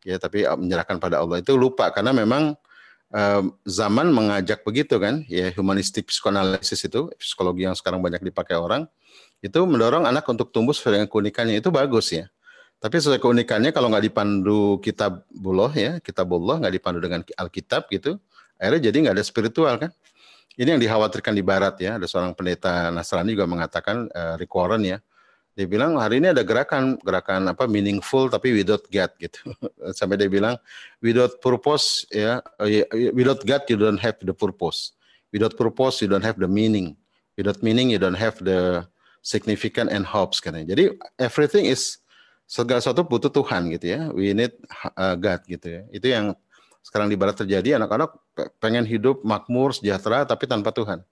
ya, tapi menyerahkan pada Allah. Itu lupa karena memang zaman mengajak begitu kan, ya humanistik psikoanalisis itu, psikologi yang sekarang banyak dipakai orang, itu mendorong anak untuk tumbuh sesuai dengan keunikannya, itu bagus ya. Tapi sesuai keunikannya kalau nggak dipandu kitabullah ya, kitabullah nggak dipandu dengan Alkitab gitu, akhirnya jadi nggak ada spiritual kan. Ini yang dikhawatirkan di Barat ya. Ada seorang pendeta Nasrani juga mengatakan, Rick Warren ya, dia bilang hari ini ada gerakan apa meaningful tapi without God gitu. Sampai dia bilang without purpose ya, without God you don't have the purpose. Without purpose you don't have the meaning. Without meaning you don't have the significant and hopes katanya. Jadi everything is, segala sesuatu butuh Tuhan gitu ya. We need God gitu ya. Itu yang sekarang di Barat terjadi, anak-anak pengen hidup makmur, sejahtera tapi tanpa Tuhan.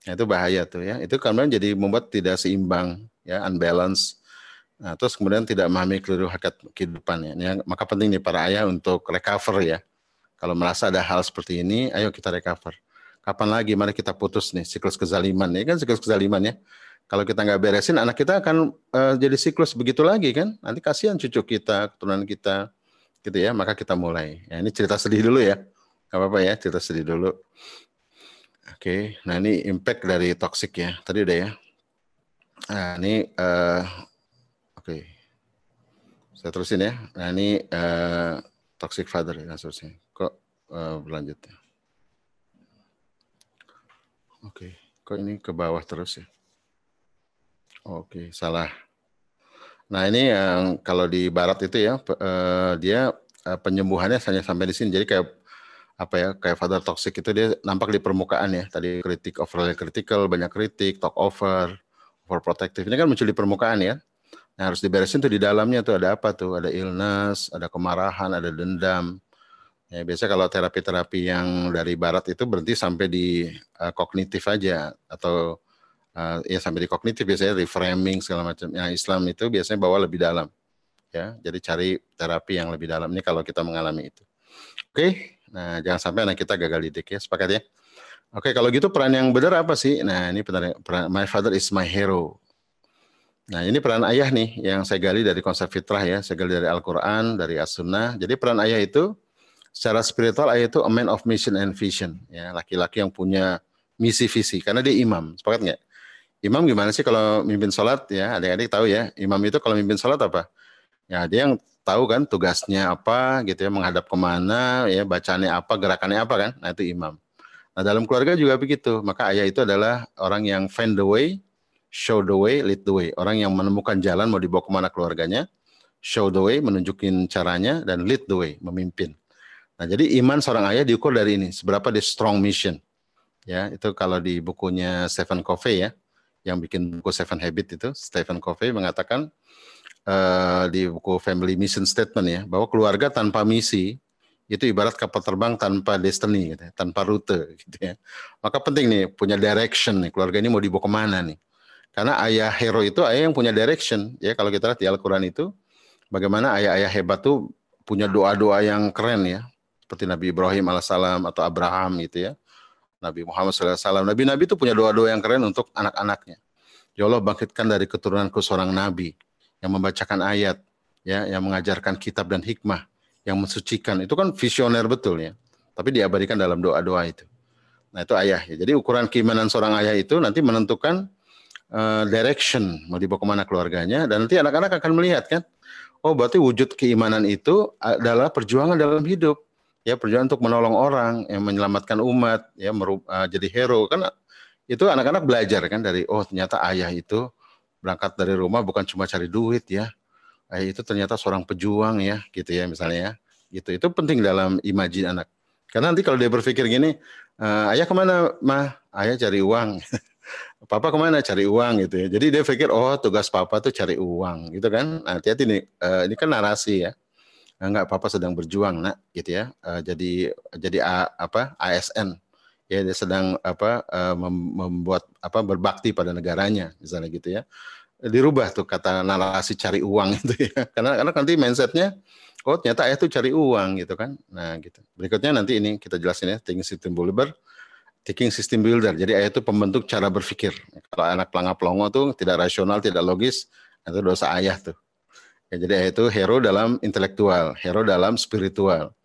Nah, itu bahaya tuh ya. Itu kemudian jadi membuat tidak seimbang ya, unbalance. Nah, terus kemudian tidak memahami seluruh hakikat kehidupan ya. Maka penting nih para ayah untuk recover ya. Kalau merasa ada hal seperti ini, ayo kita recover. Kapan lagi? Mari kita putus nih siklus kezaliman. Ini kan siklus kezaliman ya. Kalau kita nggak beresin, anak kita akan jadi siklus begitu lagi kan. Nanti kasihan cucu kita, keturunan kita, gitu ya. Maka kita mulai. Ya, ini cerita sedih dulu ya. Gak apa-apa ya, cerita sedih dulu. Oke, nah ini impact dari toxic ya. Tadi udah ya. Nah ini, oke. Saya terusin ya. Nah ini toxic father ya seterusnya. Kok berlanjut ya? Oke, kok ini ke bawah terus ya? Oke, salah. Nah ini yang kalau di Barat itu ya, dia penyembuhannya hanya sampai di sini. Jadi kayak apa ya, kayak father toxic itu dia nampak di permukaan ya. Tadi kritik, overly critical, banyak kritik, talk overprotective. Ini kan muncul di permukaan ya. Nah, harus diberesin tuh di dalamnya tuh ada apa tuh? Ada illness, ada kemarahan, ada dendam. Ya, biasanya kalau terapi-terapi yang dari Barat itu berhenti sampai di kognitif aja, atau ya sampai di kognitif, biasanya reframing segala macam. Yang Islam itu biasanya bawa lebih dalam. Ya, jadi cari terapi yang lebih dalam ini kalau kita mengalami itu. Oke. Nah, jangan sampai anak kita gagal didik ya, sepakat ya. Oke, kalau gitu peran yang benar apa sih? Nah, ini peran my father is my hero. Nah, ini peran ayah nih yang saya gali dari konsep fitrah ya, saya gali dari Al-Qur'an, dari As-Sunnah. Jadi peran ayah itu secara spiritual, ayah itu a man of mission and vision ya, laki-laki yang punya misi visi karena dia imam. Sepakat nggak? Imam gimana sih kalau mimpin sholat ya? Adik-adik tahu ya, imam itu kalau mimpin sholat apa? Ya, dia yang tahu kan tugasnya apa gitu ya, menghadap kemana, ya bacaannya apa, gerakannya apa kan. Nah, itu imam. Nah, dalam keluarga juga begitu. Maka ayah itu adalah orang yang find the way, show the way, lead the way. Orang yang menemukan jalan mau dibawa kemana keluarganya, show the way, menunjukin caranya, dan lead the way, memimpin. Nah, jadi iman seorang ayah diukur dari ini, seberapa dia strong mission. Ya, itu kalau di bukunya Stephen Covey ya, yang bikin buku Seven Habits itu, Stephen Covey mengatakan, di buku Family Mission Statement ya, bahwa keluarga tanpa misi itu ibarat kapal terbang tanpa destiny, gitu ya, tanpa rute, gitu ya. Maka penting nih punya direction nih, keluarga ini mau dibawa kemana nih? Karena ayah hero itu ayah yang punya direction ya. Kalau kita lihat di Al-Quran itu, bagaimana ayah-ayah hebat tuh punya doa-doa yang keren ya, seperti Nabi Ibrahim alaihissalam atau Abraham gitu ya, Nabi Muhammad SAW. Nabi-nabi itu punya doa-doa yang keren untuk anak-anaknya. Ya Allah, bangkitkan dari keturunanku seorang nabi yang membacakan ayat, ya, yang mengajarkan kitab dan hikmah, yang mensucikan. Itu kan visioner betul ya. Tapi diabadikan dalam doa-doa itu. Nah, itu ayah ya. Jadi ukuran keimanan seorang ayah itu nanti menentukan direction mau dibawa kemana keluarganya, dan nanti anak-anak akan melihat kan, oh berarti wujud keimanan itu adalah perjuangan dalam hidup. Ya, perjuangan untuk menolong orang, yang menyelamatkan umat, ya, jadi hero kan. Itu anak-anak belajar kan dari, oh ternyata ayah itu berangkat dari rumah bukan cuma cari duit ya. Itu ternyata seorang pejuang ya, gitu ya misalnya ya. Gitu. Itu penting dalam imaji anak. Karena nanti kalau dia berpikir gini, ayah kemana, mah? Ayah cari uang. Papa kemana? Cari uang gitu ya. Jadi dia pikir, oh tugas papa tuh cari uang gitu kan. Nah, hati-hati nih, ini kan narasi ya. Enggak, papa sedang berjuang nak, gitu ya. Jadi apa ASN. Ya, dia sedang apa membuat apa berbakti pada negaranya misalnya gitu ya. Dirubah tuh kata narasi cari uang itu ya. Karena nanti mindsetnya, oh ternyata ayah tuh cari uang gitu kan. Nah gitu. Berikutnya nanti ini kita jelasin ya, Think System Bulliber. Thinking system builder. Jadi ayah itu pembentuk cara berpikir. Kalau anak pelangap-pelongo tuh tidak rasional, tidak logis, itu dosa ayah tuh. Ya, jadi ayah itu hero dalam intelektual, hero dalam spiritual.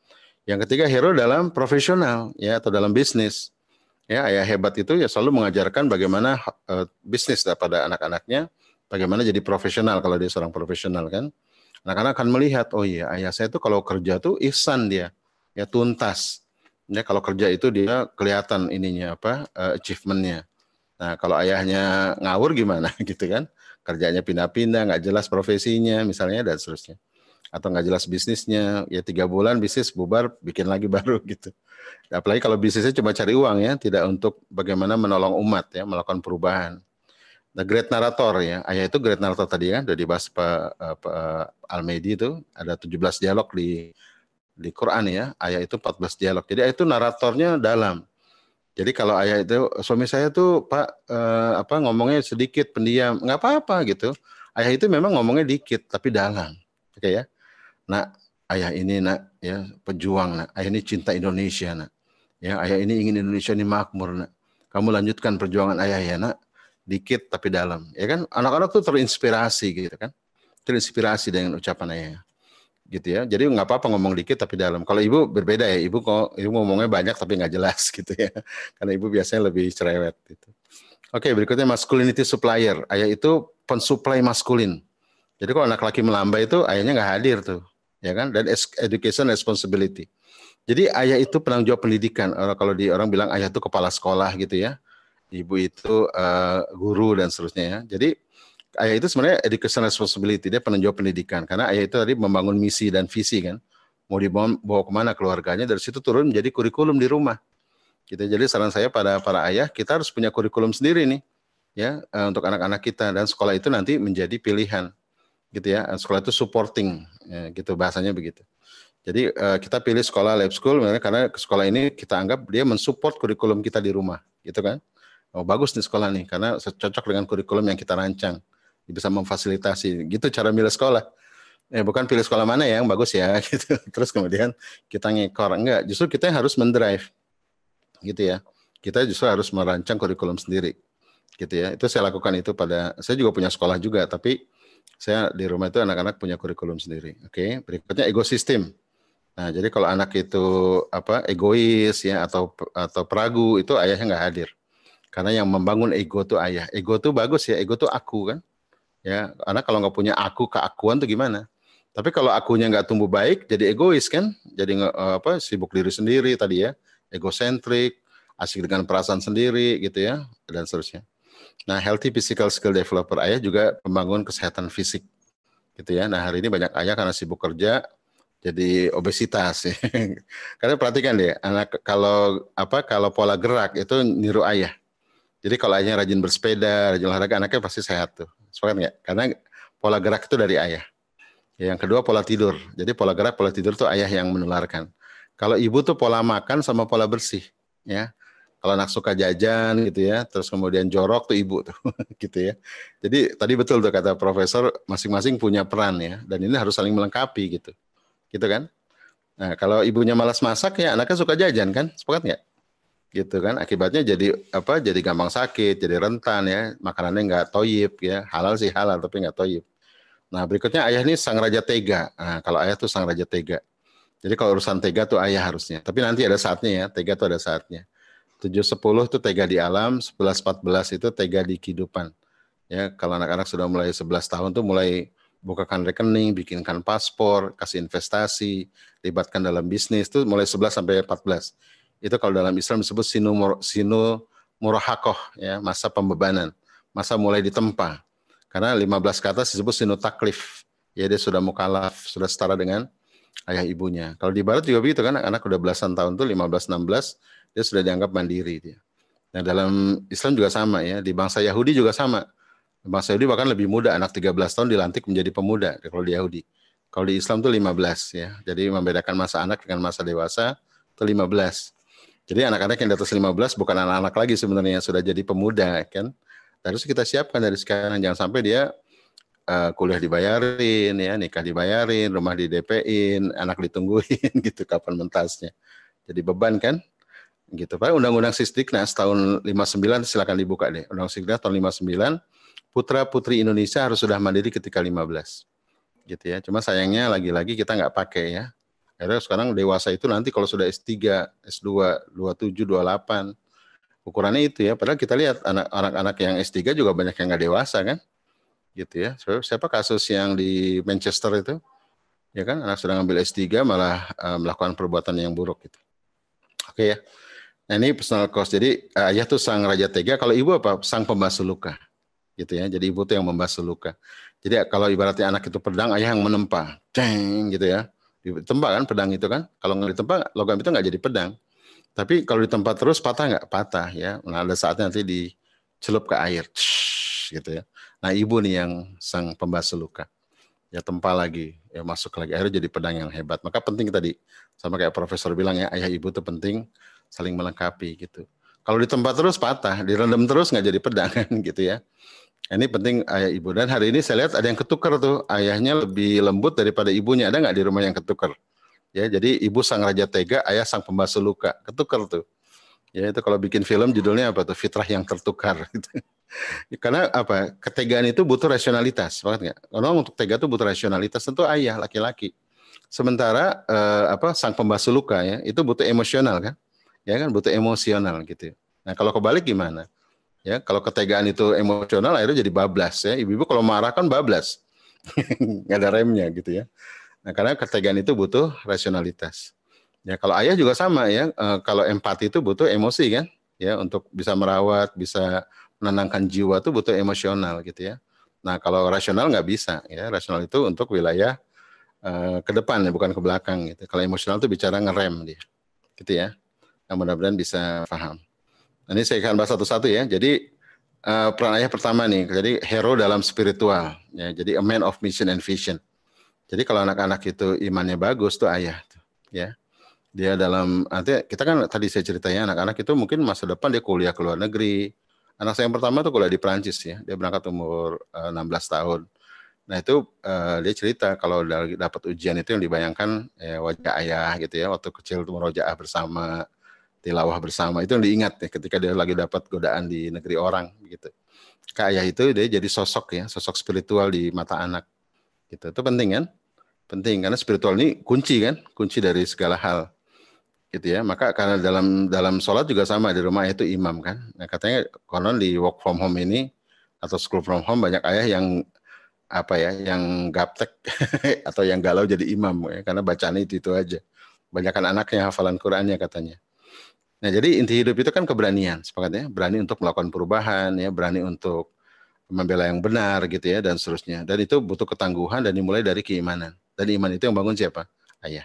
Yang ketiga hero dalam profesional ya atau dalam bisnis. Ya, ayah hebat itu ya selalu mengajarkan bagaimana bisnis pada anak-anaknya, bagaimana jadi profesional kalau dia seorang profesional kan. Anak-anak akan melihat, oh iya, ayah saya tuh kalau kerja tuh ihsan dia, ya tuntas. Ya kalau kerja itu dia kelihatan ininya apa achievementnya. Nah kalau ayahnya ngawur gimana gitu kan? Kerjanya pindah-pindah, nggak jelas profesinya misalnya dan seterusnya. Atau nggak jelas bisnisnya, ya 3 bulan bisnis bubar, bikin lagi baru gitu. Apalagi kalau bisnisnya cuma cari uang ya, tidak untuk bagaimana menolong umat ya, melakukan perubahan. The Great Narrator ya, ayah itu Great Narrator tadi kan, udah dibahas Pak Al-Medi itu, ada 17 dialog di Quran ya, ayah itu 14 dialog. Jadi ayah itu naratornya dalam. Jadi kalau ayah itu, suami saya tuh Pak, ngomongnya sedikit, pendiam, nggak apa-apa gitu. Ayah itu memang ngomongnya dikit, tapi dalam. Oke ya. Nak, ayah ini nak, ya pejuang nak, ayah ini cinta Indonesia nak. Ya, ayah ini ingin Indonesia ini makmur nak. Kamu lanjutkan perjuangan ayah ya nak, dikit tapi dalam. Ya kan, anak-anak tuh terinspirasi gitu kan. Terinspirasi dengan ucapan ayah gitu ya. Jadi nggak apa-apa ngomong dikit tapi dalam. Kalau ibu berbeda ya, ibu ngomongnya banyak tapi nggak jelas gitu ya. Karena ibu biasanya lebih cerewet gitu. Oke, berikutnya masculinity supplier. Ayah itu pensuplai maskulin. Jadi kalau anak laki melambai itu ayahnya nggak hadir tuh, ya kan? Dan education responsibility. Jadi ayah itu penanggung jawab pendidikan. Kalau di orang bilang ayah itu kepala sekolah gitu ya, ibu itu guru dan seterusnya ya. Jadi ayah itu sebenarnya education responsibility, dia penanggung jawab pendidikan. Karena ayah itu tadi membangun misi dan visi kan. Mau dibawa kemana keluarganya, dari situ turun menjadi kurikulum di rumah. Gitu. Jadi saran saya pada para ayah, kita harus punya kurikulum sendiri nih, ya untuk anak-anak kita, dan sekolah itu nanti menjadi pilihan, gitu ya. Sekolah itu supporting, ya, gitu bahasanya begitu. Jadi kita pilih sekolah lab school karena sekolah ini kita anggap dia mensupport kurikulum kita di rumah, gitu kan. Oh bagus nih sekolah nih karena cocok dengan kurikulum yang kita rancang, bisa memfasilitasi. Gitu cara milih sekolah. Bukan pilih sekolah mana ya yang bagus ya, gitu. Terus kemudian kita ngekor, enggak. Justru kita yang harus mendrive, gitu ya. Kita justru harus merancang kurikulum sendiri, gitu ya. Itu saya lakukan itu saya juga punya sekolah juga, tapi saya di rumah itu anak-anak punya kurikulum sendiri. Oke, berikutnya ekosistem. Nah, jadi kalau anak itu egois ya atau peragu itu ayahnya nggak hadir. Karena yang membangun ego tuh ayah. Ego tuh bagus ya, ego tuh aku kan. Ya, karena kalau nggak punya aku, keakuan tuh gimana? Tapi kalau akunya nggak tumbuh baik, jadi egois kan? Jadi sibuk diri sendiri tadi ya, egosentrik, asik dengan perasaan sendiri gitu ya, dan seterusnya. Nah, healthy physical skill developer ayah juga pembangun kesehatan fisik gitu ya. Nah, hari ini banyak ayah karena sibuk kerja jadi obesitas ya. Karena perhatikan deh, anak kalau pola gerak itu niru ayah. Jadi kalau ayahnya rajin bersepeda, rajin olahraga, anaknya pasti sehat tuh. Sepakat nggak? Karena pola gerak itu dari ayah. Yang kedua pola tidur. Jadi pola gerak, pola tidur tuh ayah yang menularkan. Kalau ibu tuh pola makan sama pola bersih, ya. Kalau anak suka jajan gitu ya, terus kemudian jorok tuh ibu tuh, gitu ya. Jadi tadi betul tuh kata profesor, masing-masing punya peran ya, dan ini harus saling melengkapi gitu kan. Nah kalau ibunya malas masak ya anaknya suka jajan kan, sepakat nggak? Gitu kan, akibatnya jadi gampang sakit, jadi rentan ya, makanannya nggak toyib ya, halal sih halal tapi nggak toyib. Nah berikutnya ayah ini sang raja tega. Nah kalau ayah tuh sang raja tega. Jadi kalau urusan tega tuh ayah harusnya. Tapi nanti ada saatnya ya, tega tuh ada saatnya. 7-10 tuh tega di alam, 11-14 itu tega di kehidupan. Ya, kalau anak-anak sudah mulai 11 tahun tuh mulai bukakan rekening, bikinkan paspor, kasih investasi, libatkan dalam bisnis tuh mulai 11 sampai 14. Itu kalau dalam Islam disebut sinu murahakoh ya, masa pembebanan, masa mulai ditempa. Karena 15 ke atas disebut sinu taklif. Ya dia sudah mukalaf, sudah setara dengan ayah ibunya. Kalau di barat juga begitu kan, anak udah belasan tahun tuh 15-16 dia sudah dianggap mandiri dia. Nah, dalam Islam juga sama ya, di bangsa Yahudi juga sama. Bangsa Yahudi bahkan lebih muda, anak 13 tahun dilantik menjadi pemuda kalau di Yahudi. Kalau di Islam tuh 15 ya. Jadi membedakan masa anak dengan masa dewasa itu 15. Jadi anak-anak yang di atas 15 bukan anak-anak lagi sebenarnya, sudah jadi pemuda kan. Harus kita siapkan dari sekarang, jangan sampai dia kuliah dibayarin ya, nikah dibayarin, rumah di DP-in, anak ditungguin gitu kapan mentasnya. Jadi beban kan. Gitu. Pak, Undang-Undang Sisdiknas tahun 59 silakan dibuka deh. Undang-Undang Sisdiknas tahun 59, putra-putri Indonesia harus sudah mandiri ketika 15. Gitu ya. Cuma sayangnya lagi-lagi kita nggak pakai ya. Akhirnya sekarang dewasa itu nanti kalau sudah S3, S2, 27, 28, ukurannya itu ya. Padahal kita lihat anak-anak yang S3 juga banyak yang nggak dewasa kan. Gitu ya. Siapa kasus yang di Manchester itu? Ya kan, anak sedang ambil S3 malah melakukan perbuatan yang buruk gitu. Oke ya. Nah ini personal cost. Jadi ayah tuh sang raja tega, kalau ibu apa? Sang pembasuh luka. Gitu ya. Jadi ibu tuh yang membasuh luka. Jadi kalau ibaratnya anak itu pedang, ayah yang menempa. Ceng gitu ya. Ditempa kan pedang itu kan. Kalau nggak ditempa, logam itu nggak jadi pedang. Tapi kalau ditempa terus patah nggak? Patah ya. Nah ada saatnya nanti dicelup ke air. Gitu ya. Nah ibu nih yang sang pembasuh luka. Ya tempa lagi, ya masuk lagi. Akhirnya jadi pedang yang hebat. Maka penting tadi, sama kayak profesor bilang ya, ayah ibu tuh penting saling melengkapi gitu. Kalau ditempa terus patah, direndam terus nggak jadi pedang kan gitu ya. Ini penting ayah ibu. Dan hari ini saya lihat ada yang ketukar tuh, ayahnya lebih lembut daripada ibunya. Ada nggak di rumah yang ketukar? Ya, jadi ibu sang raja tega, ayah sang pembasuh luka. Ketukar tuh. Ya itu kalau bikin film judulnya apa tuh? Fitrah yang tertukar. Gitu. Karena apa? Ketegaan itu butuh rasionalitas, banget nggak? Karena untuk tega itu butuh rasionalitas. Tentu ayah laki-laki. Sementara sang pembasuh luka ya itu butuh emosional kan? Ya kan butuh emosional gitu. Nah kalau kebalik gimana? Ya kalau ketegaan itu emosional akhirnya jadi bablas ya. Ibu-ibu kalau marah kan bablas, nggak ada remnya gitu ya. Nah karena ketegaan itu butuh rasionalitas. Ya kalau ayah juga sama ya. Kalau empati itu butuh emosi kan? Ya untuk bisa merawat, bisa menenangkan jiwa itu butuh emosional gitu ya. Nah kalau rasional nggak bisa ya. Rasional itu untuk wilayah ke depan ya, bukan ke belakang gitu. Kalau emosional itu bicara ngerem dia, gitu ya. Nah, mudah-mudahan bisa paham. Nah, ini saya akan bahas satu-satu ya. Jadi peran ayah pertama nih, jadi hero dalam spiritual. Ya, jadi a man of mission and vision. Jadi kalau anak-anak itu imannya bagus tuh ayah, tuh, ya. Dia dalam nanti kita kan tadi saya ceritanya anak-anak itu mungkin masa depan dia kuliah ke luar negeri. Anak saya yang pertama tuh kuliah di Perancis ya. Dia berangkat umur 16 tahun. Nah itu dia cerita kalau dapat ujian itu yang dibayangkan wajah ayah gitu ya waktu kecil itu merojaah bersama, tilawah bersama itu yang diingat ya ketika dia lagi dapat godaan di negeri orang gitu. Kak ayah itu dia jadi sosok ya, sosok spiritual di mata anak gitu. Itu penting kan? Penting karena spiritual ini kunci kan, kunci dari segala hal gitu ya. Maka karena dalam dalam sholat juga sama di rumah itu imam kan. Nah, katanya konon di work from home ini atau school from home banyak ayah yang apa ya yang gaptek atau yang galau jadi imam ya, karena bacaannya itu aja. Banyakkan anaknya hafalan Qur'annya katanya. Nah, jadi inti hidup itu kan keberanian, sepakat ya, berani untuk melakukan perubahan ya, berani untuk membela yang benar gitu ya dan seterusnya. Dan itu butuh ketangguhan dan dimulai dari keimanan. Dan iman itu yang bangun siapa? Ayah.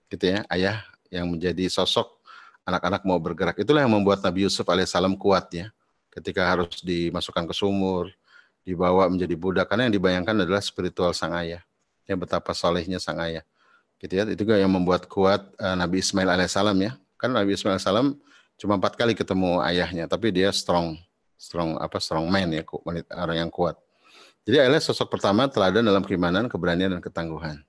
Gitu ya, ayah yang menjadi sosok anak-anak mau bergerak. Itulah yang membuat Nabi Yusuf alaihissalam kuat ya. Ketika harus dimasukkan ke sumur, dibawa menjadi budak karena yang dibayangkan adalah spiritual sang ayah. Ya betapa solehnya sang ayah. Gitu ya, itu juga yang membuat kuat Nabi Ismail alaihissalam ya. Kan Nabi Ismail alaihissalam cuma 4 kali ketemu ayahnya, tapi dia strong man ya, orang yang kuat. Jadi ayah sosok pertama teladan dalam keimanan, keberanian dan ketangguhan.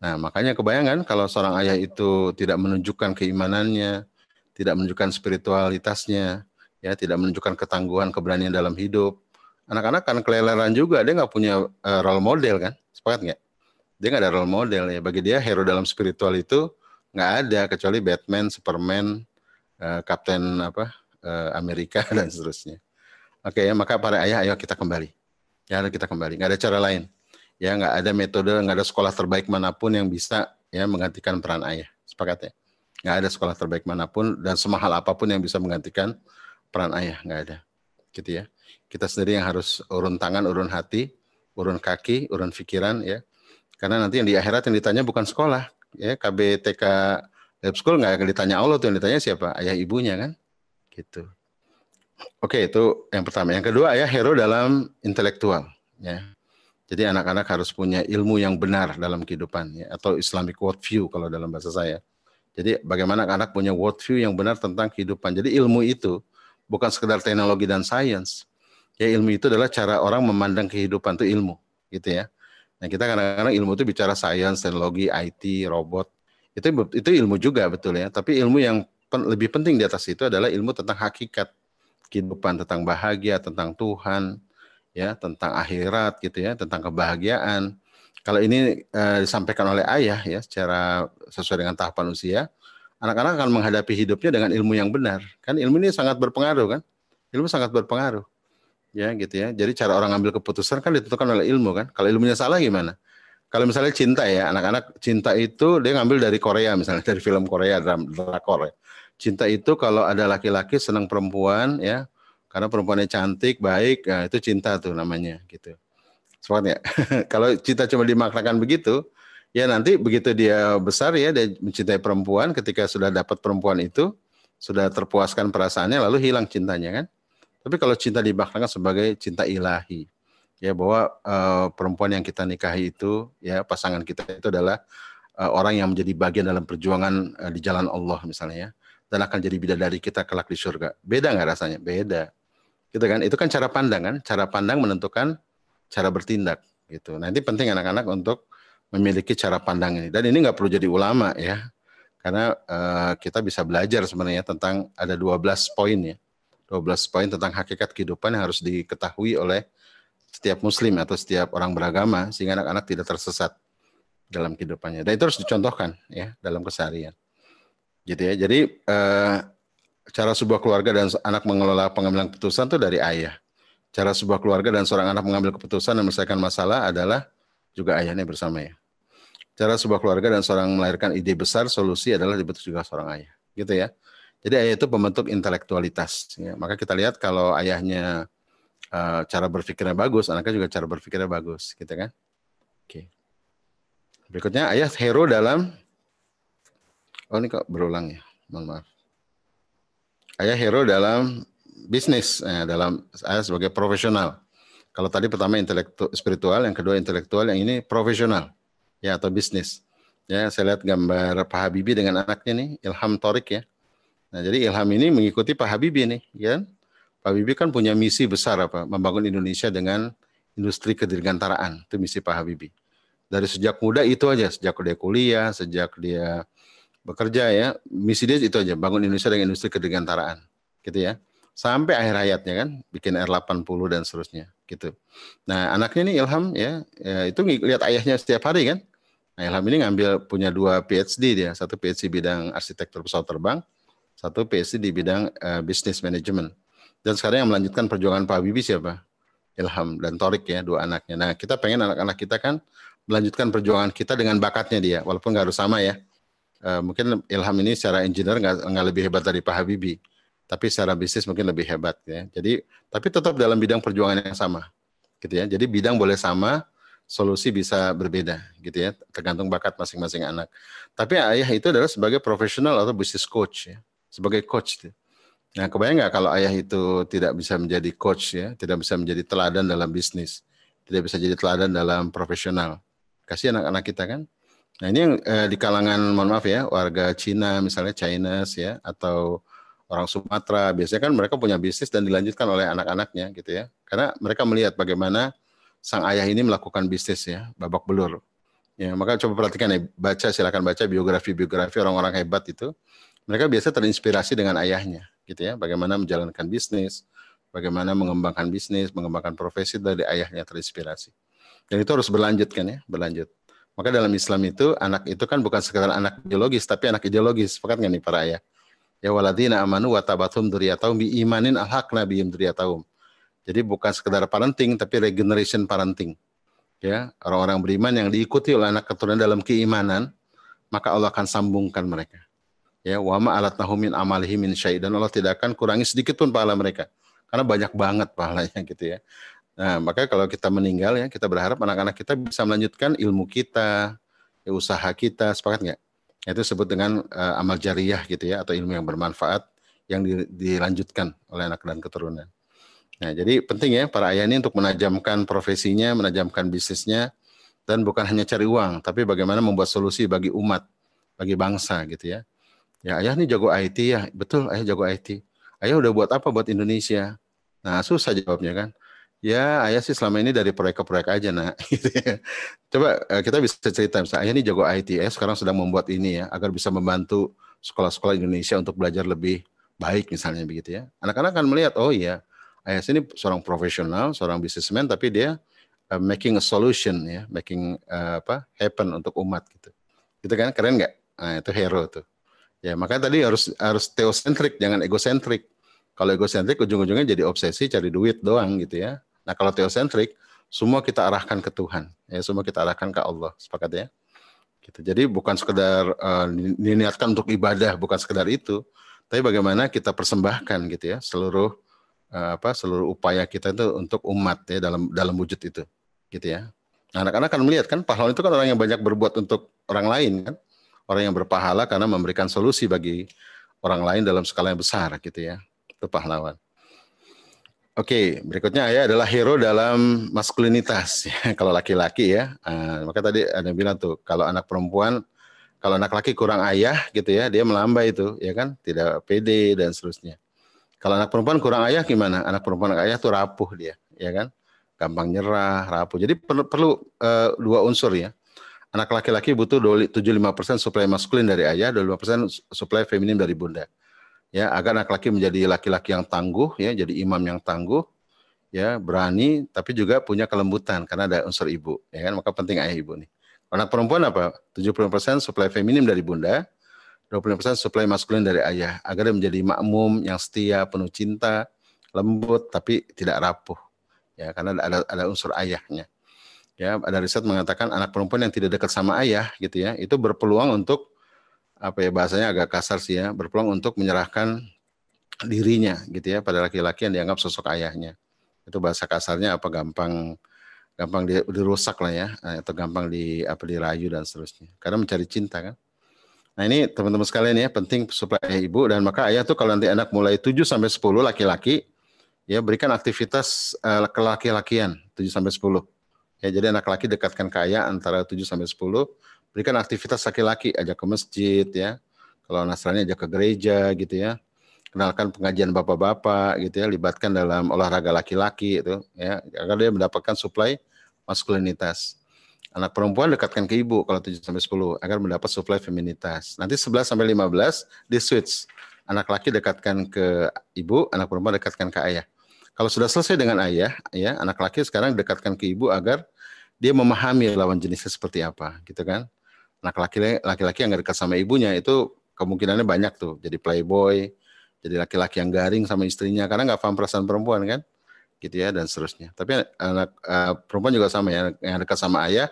Nah, makanya kebayangan kalau seorang ayah itu tidak menunjukkan keimanannya, tidak menunjukkan spiritualitasnya, ya, tidak menunjukkan ketangguhan, keberanian dalam hidup, anak-anak kan keleleran juga, dia nggak punya role model kan, sepakat nggak? Dia nggak ada role model ya. Bagi dia hero dalam spiritual itu nggak ada kecuali Batman, Superman, Kapten Amerika dan seterusnya. Oke ya, maka para ayah, ayo kita kembali. Ya, kita kembali. Nggak ada cara lain. Ya, nggak ada metode, nggak ada sekolah terbaik manapun yang bisa ya menggantikan peran ayah. Sepakat ya? Nggak ada sekolah terbaik manapun dan semahal apapun yang bisa menggantikan peran ayah. Nggak ada. Gitu ya. Kita sendiri yang harus urun tangan, urun hati, urun kaki, urun pikiran ya. Karena nanti yang di akhirat yang ditanya bukan sekolah. Ya, KB, TK, lab school nggak akan ditanya Allah tuh, yang ditanya siapa? Ayah ibunya kan? Gitu. Oke, itu yang pertama. Yang kedua, ayah hero dalam intelektual. Ya. Jadi anak-anak harus punya ilmu yang benar dalam kehidupan, ya, atau Islamic worldview kalau dalam bahasa saya. Jadi bagaimana anak punya worldview yang benar tentang kehidupan. Jadi ilmu itu bukan sekedar teknologi dan sains. Ya ilmu itu adalah cara orang memandang kehidupan itu ilmu, gitu ya. Nah kita kadang-kadang ilmu itu bicara sains, teknologi, IT, robot. Itu ilmu juga betul ya. Tapi ilmu yang lebih penting di atas itu adalah ilmu tentang hakikat kehidupan, tentang bahagia, tentang Tuhan, ya, tentang akhirat gitu ya, tentang kebahagiaan. Kalau ini disampaikan oleh ayah ya secara sesuai dengan tahapan usia, anak-anak akan menghadapi hidupnya dengan ilmu yang benar. Kan ilmu ini sangat berpengaruh kan? Ilmu sangat berpengaruh. Ya gitu ya. Jadi cara orang ambil keputusan kan ditentukan oleh ilmu kan. Kalau ilmunya salah gimana? Kalau misalnya cinta ya, anak-anak cinta itu dia ngambil dari Korea misalnya, dari film Korea, drakor ya. Cinta itu kalau ada laki-laki senang perempuan ya, karena perempuannya cantik, baik, ya itu cinta tuh namanya gitu. Sepakat ya? Kalau cinta cuma dimaknakan begitu, ya nanti begitu dia besar ya, dia mencintai perempuan, ketika sudah dapat perempuan itu, sudah terpuaskan perasaannya, lalu hilang cintanya kan? Tapi kalau cinta dimaknakan sebagai cinta ilahi, ya bahwa perempuan yang kita nikahi itu, ya pasangan kita itu adalah orang yang menjadi bagian dalam perjuangan di jalan Allah misalnya ya, dan akan jadi bidadari kita kelak di surga. Beda nggak rasanya? Beda. Gitu kan? Itu kan cara pandang kan? Cara pandang menentukan cara bertindak gitu. Nanti penting anak-anak untuk memiliki cara pandang ini. Dan ini nggak perlu jadi ulama ya, karena kita bisa belajar sebenarnya tentang ada 12 poin ya. 12 poin tentang hakikat kehidupan yang harus diketahui oleh setiap muslim atau setiap orang beragama sehingga anak-anak tidak tersesat dalam kehidupannya. Dan itu harus dicontohkan ya dalam keseharian. Gitu ya. Jadi cara sebuah keluarga dan anak mengelola pengambilan keputusan itu dari ayah. Cara sebuah keluarga dan seorang anak mengambil keputusan dan menyelesaikan masalah adalah juga ayahnya bersama ya. Cara sebuah keluarga dan seorang melahirkan ide besar, solusi adalah dibentuk juga seorang ayah. Gitu ya. Jadi ayah itu pembentuk intelektualitas. Ya. Maka kita lihat kalau ayahnya cara berpikirnya bagus, anaknya juga cara berpikirnya bagus. Gitu kan. Oke. Berikutnya ayah hero dalam, oh ini kok berulang ya, mohon maaf. Ayah hero dalam bisnis, dalam ayah sebagai profesional. Kalau tadi pertama spiritual, yang kedua intelektual, yang ini profesional, ya atau bisnis. Ya, saya lihat gambar Pak Habibie dengan anaknya nih, Ilham Thorik ya. Nah, jadi Ilham ini mengikuti Pak Habibie nih, ya. Pak Habibie kan punya misi besar apa? Membangun Indonesia dengan industri kedirgantaraan. Itu misi Pak Habibie. Dari sejak muda itu aja, sejak dia kuliah, sejak dia bekerja ya, misi dia itu aja, bangun Indonesia dengan industri kedirgantaraan. Gitu ya. Sampai akhir hayatnya kan, bikin R80 dan seterusnya gitu. Nah, anaknya nih Ilham ya itu lihat ayahnya setiap hari kan. Nah, Ilham ini punya 2 PhD dia, satu PhD bidang arsitektur pesawat terbang, satu PhD di bidang business management. Dan sekarang yang melanjutkan perjuangan Pak Habibie siapa? Ilham dan Thorik ya, 2 anaknya. Nah, kita pengen anak-anak kita kan melanjutkan perjuangan kita dengan bakatnya dia, walaupun nggak harus sama ya. Mungkin Ilham ini secara engineer nggak lebih hebat dari Pak Habibie, tapi secara bisnis mungkin lebih hebat ya. Jadi, tapi tetap dalam bidang perjuangan yang sama, gitu ya. Jadi bidang boleh sama, solusi bisa berbeda, gitu ya, tergantung bakat masing-masing anak. Tapi ayah itu adalah sebagai profesional atau business coach ya, sebagai coach. Gitu. Nah, kebayang nggak kalau ayah itu tidak bisa menjadi coach ya, tidak bisa menjadi teladan dalam bisnis, tidak bisa jadi teladan dalam profesional. Kasih anak-anak kita kan. Nah, ini yang di kalangan, mohon maaf ya, warga Cina misalnya Chinese ya, atau orang Sumatera, biasanya kan mereka punya bisnis dan dilanjutkan oleh anak-anaknya gitu ya. Karena mereka melihat bagaimana sang ayah ini melakukan bisnis ya, babak belur. Ya, maka coba perhatikan ya, silakan baca biografi-biografi orang-orang hebat itu. Mereka biasa terinspirasi dengan ayahnya gitu ya, bagaimana menjalankan bisnis, bagaimana mengembangkan bisnis, mengembangkan profesi dari ayahnya terinspirasi. Dan itu harus berlanjut kan ya, berlanjut. Maka dalam Islam itu anak itu kan bukan sekedar anak biologis tapi anak ideologis. Sepakat nggak nih para ayah? Ya waladina amanu wa tabathum dzurriyyatahum bi imanin alhaqna bihim dzurriyyatahum. Jadi bukan sekedar parenting tapi regeneration parenting. Ya, orang-orang beriman yang diikuti oleh anak keturunan dalam keimanan, maka Allah akan sambungkan mereka. Ya, wa ma alatnahum min amalihim min syai' dan Allah tidak akan kurangi sedikit pun pahala mereka. Karena banyak banget pahalanya gitu ya. Nah, maka kalau kita meninggal ya, kita berharap anak-anak kita bisa melanjutkan ilmu kita, ya, usaha kita, sepakat nggak? Itu disebut dengan amal jariyah gitu ya, atau ilmu yang bermanfaat yang dilanjutkan oleh anak dan keturunan. Nah, jadi penting ya para ayah ini untuk menajamkan profesinya, menajamkan bisnisnya, dan bukan hanya cari uang, tapi bagaimana membuat solusi bagi umat, bagi bangsa gitu ya. Ya ayah nih jago IT ya, betul ayah jago IT. Ayah udah buat apa buat Indonesia? Nah susah jawabnya kan. Ya, ayah sih selama ini dari proyek ke proyek aja, nak. Gitu ya. Coba kita bisa cerita, misalnya ayah ini jago IT, ayah sekarang sedang membuat ini ya, agar bisa membantu sekolah-sekolah Indonesia untuk belajar lebih baik misalnya begitu ya. Anak-anak akan melihat, oh iya, ayah saya ini seorang profesional, seorang businessman, tapi dia making a solution ya, making happen untuk umat gitu. Gitu kan, keren nggak? Nah itu hero tuh. Ya makanya tadi harus theocentric, jangan egocentrik. Kalau egocentrik ujung-ujungnya jadi obsesi cari duit doang gitu ya. Nah kalau theocentric, semua kita arahkan ke Tuhan, ya semua kita arahkan ke Allah, sepakat ya. Gitu. Jadi bukan sekedar diniatkan untuk ibadah, bukan sekedar itu, tapi bagaimana kita persembahkan gitu ya seluruh upaya kita itu untuk umat ya dalam wujud itu, gitu ya. Nah, anak-anak akan melihat kan pahlawan itu kan orang yang banyak berbuat untuk orang lain kan, orang yang berpahala karena memberikan solusi bagi orang lain dalam skala yang besar gitu ya, itu pahlawan. Oke, berikutnya ayah adalah hero dalam maskulinitas. Kalau laki-laki ya, maka tadi ada yang bilang tuh, kalau anak perempuan, kalau anak laki kurang ayah gitu ya, dia melambai itu, ya kan, tidak pede dan seterusnya. Kalau anak perempuan kurang ayah gimana? Anak perempuan ayah tuh rapuh dia, ya kan, gampang nyerah, rapuh. Jadi perlu dua unsur ya. Anak laki-laki butuh 75% suplai maskulin dari ayah, 25% suplai feminim dari bunda. Ya, agar anak laki menjadi laki-laki yang tangguh ya, jadi imam yang tangguh ya, berani tapi juga punya kelembutan karena ada unsur ibu ya kan, maka penting ayah ibu nih. Anak perempuan apa? 70% suplai feminim dari bunda, 20% suplai maskulin dari ayah agar dia menjadi makmum yang setia, penuh cinta, lembut tapi tidak rapuh. Ya, karena ada unsur ayahnya. Ya, ada riset mengatakan anak perempuan yang tidak dekat sama ayah gitu ya, itu berpeluang untuk apa ya, bahasanya agak kasar sih ya, berpeluang untuk menyerahkan dirinya gitu ya pada laki-laki yang dianggap sosok ayahnya. Itu bahasa kasarnya apa, gampang gampang dirusak lah ya, atau gampang dirayu dan seterusnya. Karena mencari cinta kan. Nah ini teman-teman sekalian ya, penting suplai ayah ibu, dan maka ayah tuh kalau nanti anak mulai 7 sampai 10 laki-laki, ya berikan aktivitas kelaki-lakian 7 sampai 10. Ya jadi anak laki dekatkan ke ayah antara 7 sampai 10, berikan aktivitas laki-laki, ajak ke masjid ya. Kalau Nasrani ajak ke gereja gitu ya. Kenalkan pengajian bapak-bapak gitu ya, libatkan dalam olahraga laki-laki itu ya, agar dia mendapatkan suplai maskulinitas. Anak perempuan dekatkan ke ibu kalau 7 sampai 10 agar mendapat suplai feminitas. Nanti 11 sampai 15 di switch. Anak laki dekatkan ke ibu, anak perempuan dekatkan ke ayah. Kalau sudah selesai dengan ayah, ya, anak laki sekarang dekatkan ke ibu agar dia memahami lawan jenisnya seperti apa, gitu kan. Anak laki-laki yang gak dekat sama ibunya itu kemungkinannya banyak tuh, jadi playboy, jadi laki-laki yang garing sama istrinya karena nggak paham perasaan perempuan kan, gitu ya, dan seterusnya. Tapi anak perempuan juga sama ya, yang dekat sama ayah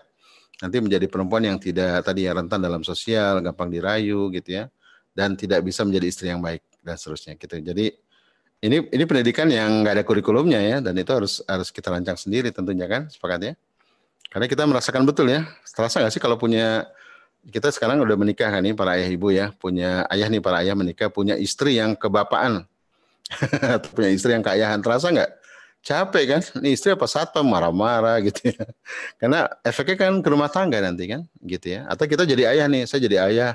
nanti menjadi perempuan yang tidak tadi ya, rentan dalam sosial, gampang dirayu gitu ya, dan tidak bisa menjadi istri yang baik dan seterusnya gitu. Jadi ini pendidikan yang nggak ada kurikulumnya ya, dan itu harus kita rancang sendiri tentunya kan, sepakat ya. Karena kita merasakan betul ya, terasa nggak sih kalau punya, kita sekarang udah menikah kan nih para ayah ibu ya, punya ayah nih, para ayah menikah punya istri yang kebapaan, atau punya istri yang keayahan, terasa nggak? Capek kan? Ini istri apa satpam marah-marah gitu ya. Karena efeknya kan ke rumah tangga nanti kan, gitu ya. Atau kita jadi ayah nih, saya jadi ayah,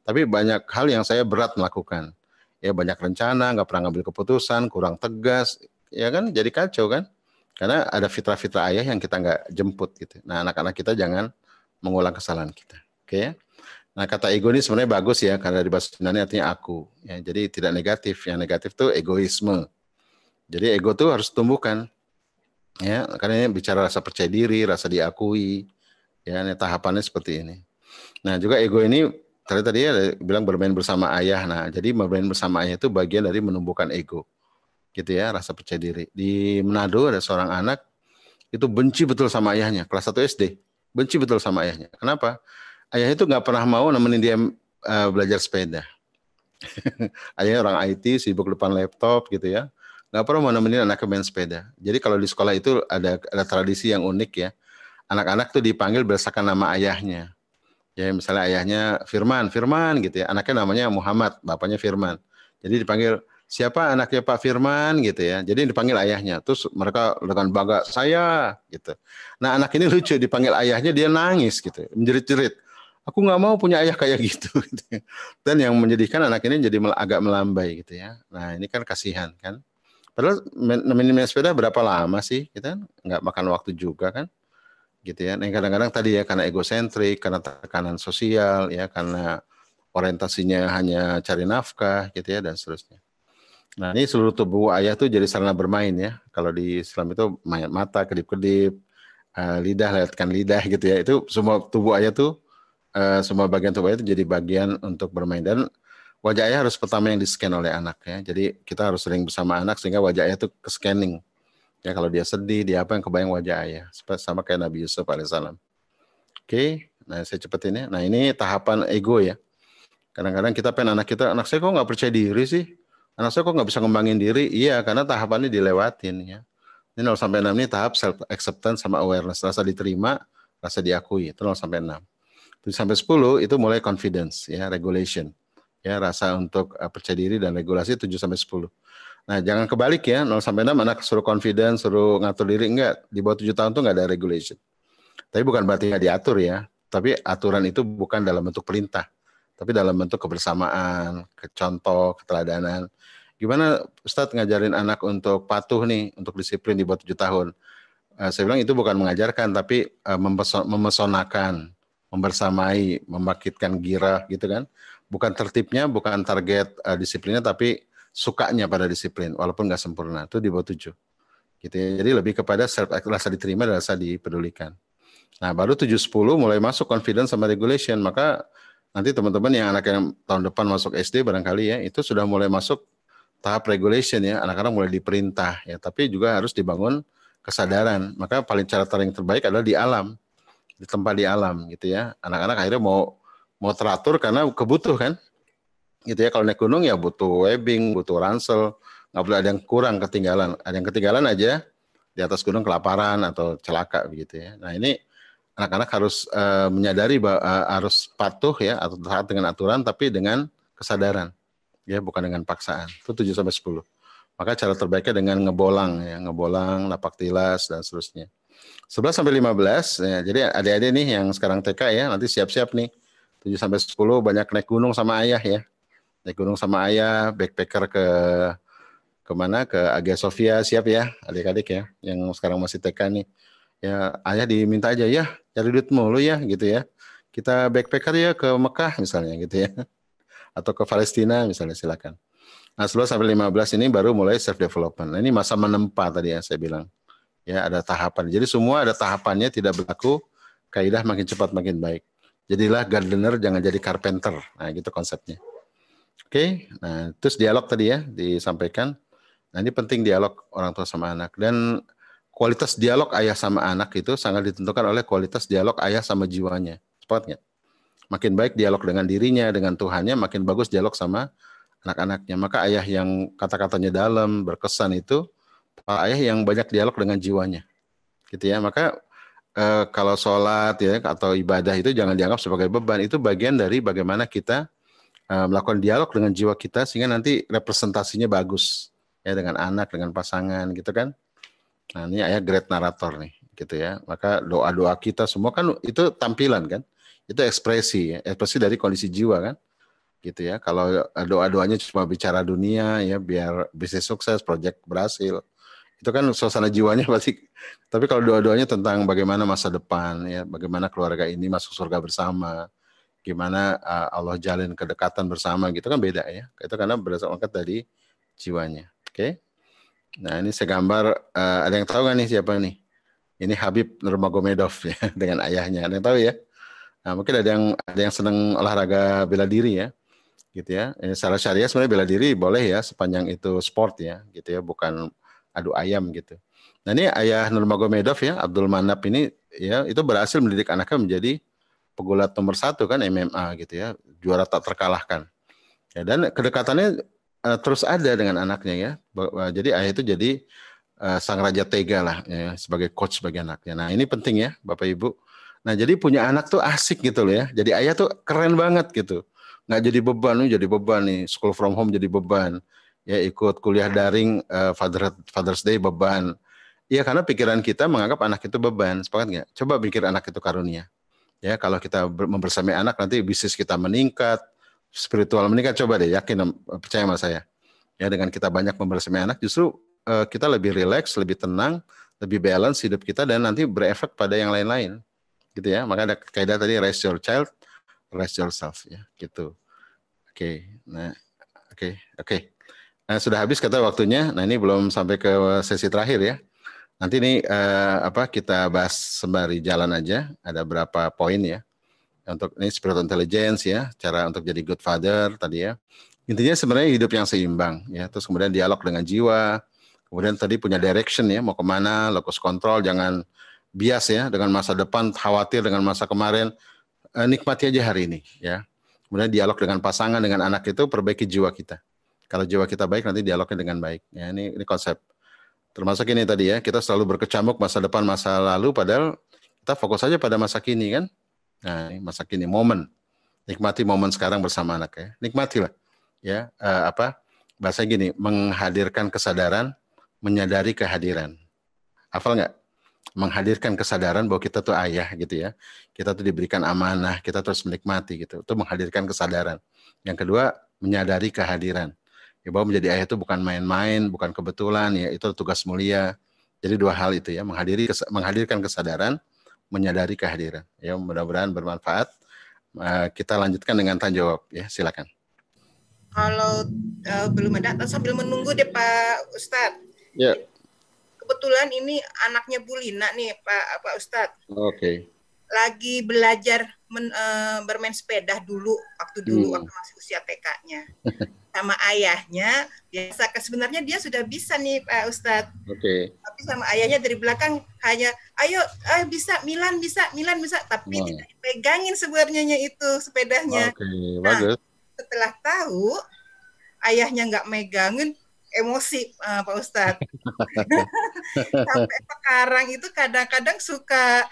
tapi banyak hal yang saya berat melakukan. Ya banyak rencana, nggak pernah ngambil keputusan, kurang tegas, ya kan? Jadi kacau kan? Karena ada fitrah-fitrah ayah yang kita nggak jemput gitu. Nah anak-anak kita jangan mengulang kesalahan kita. Oke ya? Nah kata ego ini sebenarnya bagus ya, karena di bahasa Yunani artinya aku. Ya, jadi tidak negatif. Yang negatif tuh egoisme. Jadi ego tuh harus tumbuhkan. Ya, karena ini bicara rasa percaya diri, rasa diakui. Ya, ini tahapannya seperti ini. Nah, juga ego ini tadi ada bilang bermain bersama ayah. Nah, jadi bermain bersama ayah itu bagian dari menumbuhkan ego. Gitu ya, rasa percaya diri. Di Manado ada seorang anak itu benci betul sama ayahnya, kelas 1 SD. Benci betul sama ayahnya. Kenapa? Ayahnya itu nggak pernah mau nemenin dia belajar sepeda. Ayahnya orang IT, sibuk depan laptop gitu ya. Nggak pernah mau nemenin anaknya main sepeda. Jadi kalau di sekolah itu ada tradisi yang unik ya. Anak-anak tuh dipanggil berdasarkan nama ayahnya. Ya misalnya ayahnya Firman, Firman gitu ya. Anaknya namanya Muhammad, bapaknya Firman. Jadi dipanggil, siapa anaknya Pak Firman gitu ya. Jadi dipanggil ayahnya. Terus mereka dengan bangga, saya gitu. Nah anak ini lucu, dipanggil ayahnya dia nangis gitu, menjerit-jerit. Aku nggak mau punya ayah kayak gitu. Dan yang menyedihkan anak ini jadi agak melambai gitu ya. Nah ini kan kasihan kan. Padahal main sepeda berapa lama sih? Kita nggak makan waktu juga kan, gitu ya. Nah, kadang-kadang tadi ya karena egosentrik, karena tekanan sosial, ya karena orientasinya hanya cari nafkah gitu ya dan seterusnya. Nah, ini seluruh tubuh ayah tuh jadi sarana bermain ya. Kalau di Islam itu main mata, kedip-kedip, lidah, lewatkan lidah gitu ya. Itu semua tubuh ayah tuh, semua bagian tubuh ayah itu jadi bagian untuk bermain. Dan wajah ayah harus pertama yang di-scan oleh anak ya. Jadi kita harus sering bersama anak sehingga wajah ayah tuh ke-scanning. Ya kalau dia sedih, dia apa yang kebayang wajah ayah. Sama kayak Nabi Yusuf alaihissalam. Oke, nah saya cepetin ya. Nah ini tahapan ego ya. Kadang-kadang kita pengen anak saya kok nggak percaya diri sih? Anak saya kok nggak bisa ngembangin diri? Iya, karena tahapannya dilewatin ya. Ini 0 sampai 6 ini tahap self acceptance sama awareness, rasa diterima, rasa diakui. Itu 0 sampai 6. 7 sampai 10 itu mulai confidence ya, regulation. Ya, rasa untuk percaya diri dan regulasi 7 sampai 10. Nah, jangan kebalik ya, 0 sampai 6 anak suruh confidence, suruh ngatur diri, enggak. Di bawah 7 tahun tuh enggak ada regulation. Tapi bukan berarti nggak diatur ya. Tapi aturan itu bukan dalam bentuk perintah, tapi dalam bentuk kebersamaan, contoh, keteladanan. Gimana Ustadz ngajarin anak untuk patuh nih, untuk disiplin di bawah 7 tahun? Saya bilang itu bukan mengajarkan, tapi memesonakan, membersamai, membangkitkan girah gitu kan. Bukan tertibnya, bukan target disiplinnya, tapi sukanya pada disiplin, walaupun nggak sempurna. Itu di bawah 7. Gitu ya. Jadi lebih kepada rasa diterima dan rasa dipedulikan. Nah, baru 7-10 mulai masuk confidence sama regulation. Maka nanti teman-teman yang anak yang tahun depan masuk SD barangkali ya, itu sudah mulai masuk tahap regulation ya. Anak-anak mulai diperintah ya, tapi juga harus dibangun kesadaran. Maka cara yang terbaik adalah di alam, di tempat di alam gitu ya. Anak-anak akhirnya mau teratur karena kebutuh kan. Gitu ya, kalau naik gunung ya butuh webbing, butuh ransel, nggak boleh ada yang kurang ketinggalan. Ada yang ketinggalan aja di atas gunung kelaparan atau celaka begitu ya. Nah, ini anak-anak harus menyadari bahwa harus patuh ya atau taat dengan aturan tapi dengan kesadaran ya, bukan dengan paksaan. Itu 7 sampai 10. Maka cara terbaiknya dengan ngebolang ya, ngebolang, napak tilas dan seterusnya. 11 sampai 15 ya, jadi adik-adik nih yang sekarang TK ya, nanti siap-siap nih. 7 sampai 10 banyak naik gunung sama ayah ya. Naik gunung sama ayah, backpacker kemana? Ke Hagia Sophia, siap ya adik-adik ya yang sekarang masih TK nih. Ya ayah diminta aja ya cari duit mulu ya gitu ya. Kita backpacker ya ke Mekah misalnya gitu ya. Atau ke Palestina misalnya silakan. Nah 11 sampai 15 ini baru mulai self development. Nah, ini masa menempa tadi ya saya bilang. Ya ada tahapan. Jadi semua ada tahapannya, tidak berlaku kaidah makin cepat makin baik. Jadilah gardener jangan jadi carpenter. Nah gitu konsepnya. Oke, nah terus dialog tadi ya disampaikan. Nah ini penting dialog orang tua sama anak. Dan kualitas dialog ayah sama anak itu sangat ditentukan oleh kualitas dialog ayah sama jiwanya. Sepakat nggak? Makin baik dialog dengan dirinya, dengan Tuhannya, makin bagus dialog sama anak-anaknya. Maka ayah yang kata-katanya dalam, berkesan itu, ayah yang banyak dialog dengan jiwanya. Gitu ya. Maka kalau sholat ya atau ibadah itu jangan dianggap sebagai beban. Itu bagian dari bagaimana kita melakukan dialog dengan jiwa kita sehingga nanti representasinya bagus ya dengan anak, dengan pasangan gitu kan. Nah ini ayah great narator nih gitu ya. Maka doa-doa kita semua kan itu tampilan kan. Itu ekspresi ya, ekspresi dari kondisi jiwa kan. Gitu ya. Kalau doa-doanya cuma bicara dunia ya biar bisnis sukses, proyek berhasil. Itu kan suasana jiwanya pasti. Tapi kalau doa-doanya tentang bagaimana masa depan ya, bagaimana keluarga ini masuk surga bersama, gimana Allah jalin kedekatan bersama gitu kan beda ya. Itu karena berdasarkan dari jiwanya. Oke. Nah ini saya gambar, ada yang tahu nggak nih siapa nih? Ini Habib Nurmagomedov ya dengan ayahnya. Ada yang tahu ya? Nah mungkin ada yang senang olahraga bela diri ya, gitu ya. Secara syariah sebenarnya bela diri boleh ya sepanjang itu sport ya, gitu ya, bukan adu ayam gitu. Nah ini ayah Nurmagomedov ya, Abdul Manap ini ya itu berhasil mendidik anaknya menjadi pegulat nomor 1 kan MMA gitu ya, juara tak terkalahkan. Ya, dan kedekatannya terus ada dengan anaknya ya. Jadi ayah itu jadi sang raja tega lah ya, sebagai coach bagi anaknya. Nah ini penting ya Bapak Ibu. Nah jadi punya anak tuh asik gitu loh ya. Jadi ayah tuh keren banget gitu. Nggak jadi beban nih, jadi beban nih. School from home jadi beban. Ya ikut kuliah daring Father's Day beban. Iya karena pikiran kita menganggap anak itu beban. Sepakat nggak? Coba pikir anak itu karunia. Ya kalau kita membersamai anak nanti bisnis kita meningkat, spiritual meningkat. Coba deh yakin percaya sama saya. Ya dengan kita banyak membersamai anak justru kita lebih rileks, lebih tenang, lebih balance hidup kita dan nanti berefek pada yang lain-lain. Gitu ya. Maka ada kaidah tadi raise your child, raise yourself ya, gitu. Oke. Nah, oke. Nah, sudah habis kata waktunya. Nah, ini belum sampai ke sesi terakhir ya. Nanti nih kita bahas sembari jalan aja. Ada berapa poin ya. Untuk ini spiritual intelligence ya, cara untuk jadi good father tadi ya. Intinya sebenarnya hidup yang seimbang ya. Terus kemudian dialog dengan jiwa. Kemudian tadi punya direction ya, mau kemana, locus control, jangan bias ya dengan masa depan, khawatir dengan masa kemarin. Nikmati aja hari ini ya. Kemudian dialog dengan pasangan, dengan anak itu perbaiki jiwa kita. Kalau jiwa kita baik nanti dialognya dengan baik. Ya, ini konsep. Termasuk ini tadi ya, kita selalu berkecamuk masa depan, masa lalu, padahal kita fokus saja pada masa kini kan. Nah, ini masa kini, momen. Nikmati momen sekarang bersama anak ya. Nikmatilah. Ya, bahasa gini, menghadirkan kesadaran, menyadari kehadiran. Hafal nggak? Menghadirkan kesadaran bahwa kita tuh ayah gitu ya. Kita tuh diberikan amanah, kita terus menikmati gitu. Itu menghadirkan kesadaran. Yang kedua, menyadari kehadiran. Ya, bahwa menjadi ayah itu bukan main-main, bukan kebetulan ya, itu tugas mulia. Jadi dua hal itu ya, menghadirkan kesadaran, menyadari kehadiran. Ya, mudah-mudahan bermanfaat. Kita lanjutkan dengan tanya jawab ya, silakan. Kalau belum ada, sambil menunggu deh Pak Ustadz. Ya. Kebetulan ini anaknya Bu Lina nih Pak Ustadz. Oke. Lagi belajar bermain sepeda dulu waktu masih usia TK-nya. Sama ayahnya biasa, sebenarnya dia sudah bisa nih Pak Ustadz. Oke. Tapi sama ayahnya dari belakang hanya ayo bisa Milan bisa, tapi tidak dipegangin sebenarnya itu sepedanya. Oke, bagus. Setelah tahu ayahnya nggak megangin, emosi Pak Ustadz. Sampai sekarang itu kadang-kadang suka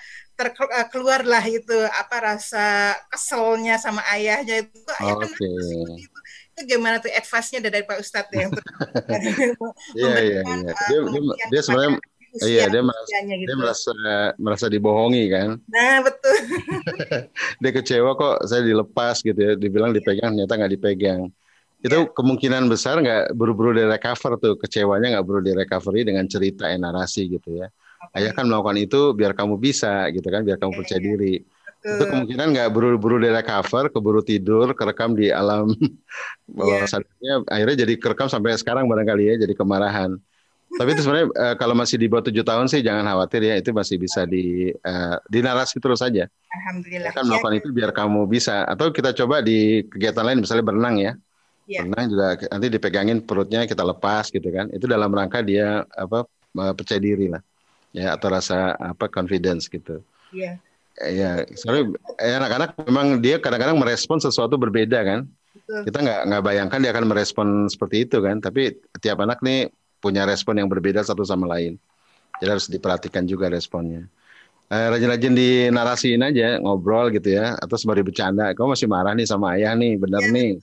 keluarlah itu rasa keselnya sama ayahnya itu. Ayah kenapa seperti itu? Itu gimana tuh advice-nya dari Pak Ustadz ya untuk Iya. Dia sebenarnya dia merasa dibohongi kan. Nah, betul. Dia kecewa kok saya dilepas gitu ya, dibilang dipegang ternyata nggak dipegang. Itu kemungkinan besar nggak buru-buru di-recover tuh, kecewanya nggak buru di-recovery dengan cerita narasi gitu ya. Ayah kan melakukan itu biar kamu bisa gitu kan, biar kamu percaya diri. Itu kemungkinan nggak buru-buru di-recover, keburu tidur, kerekam di alam bawah sadarnya, akhirnya jadi kerekam sampai sekarang barangkali ya, jadi kemarahan. Tapi itu sebenarnya kalau masih di bawah 7 tahun sih jangan khawatir ya, itu masih bisa dinarasi terus saja. Alhamdulillah. Kan melakukan itu biar kamu bisa. Atau kita coba di kegiatan lain, misalnya berenang ya. Berenang juga nanti dipegangin perutnya, kita lepas gitu kan. Itu dalam rangka dia percaya diri lah. Ya, atau rasa confidence gitu. Iya. Ya, soalnya anak-anak memang dia kadang-kadang merespon sesuatu berbeda kan. Betul. Kita nggak bayangkan dia akan merespon seperti itu kan. Tapi tiap anak nih punya respon yang berbeda satu sama lain. Jadi harus diperhatikan juga responnya. Rajin-rajin dinarasiin aja, ngobrol gitu ya. Atau sembari bercanda, kamu masih marah nih sama ayah nih, bener nih.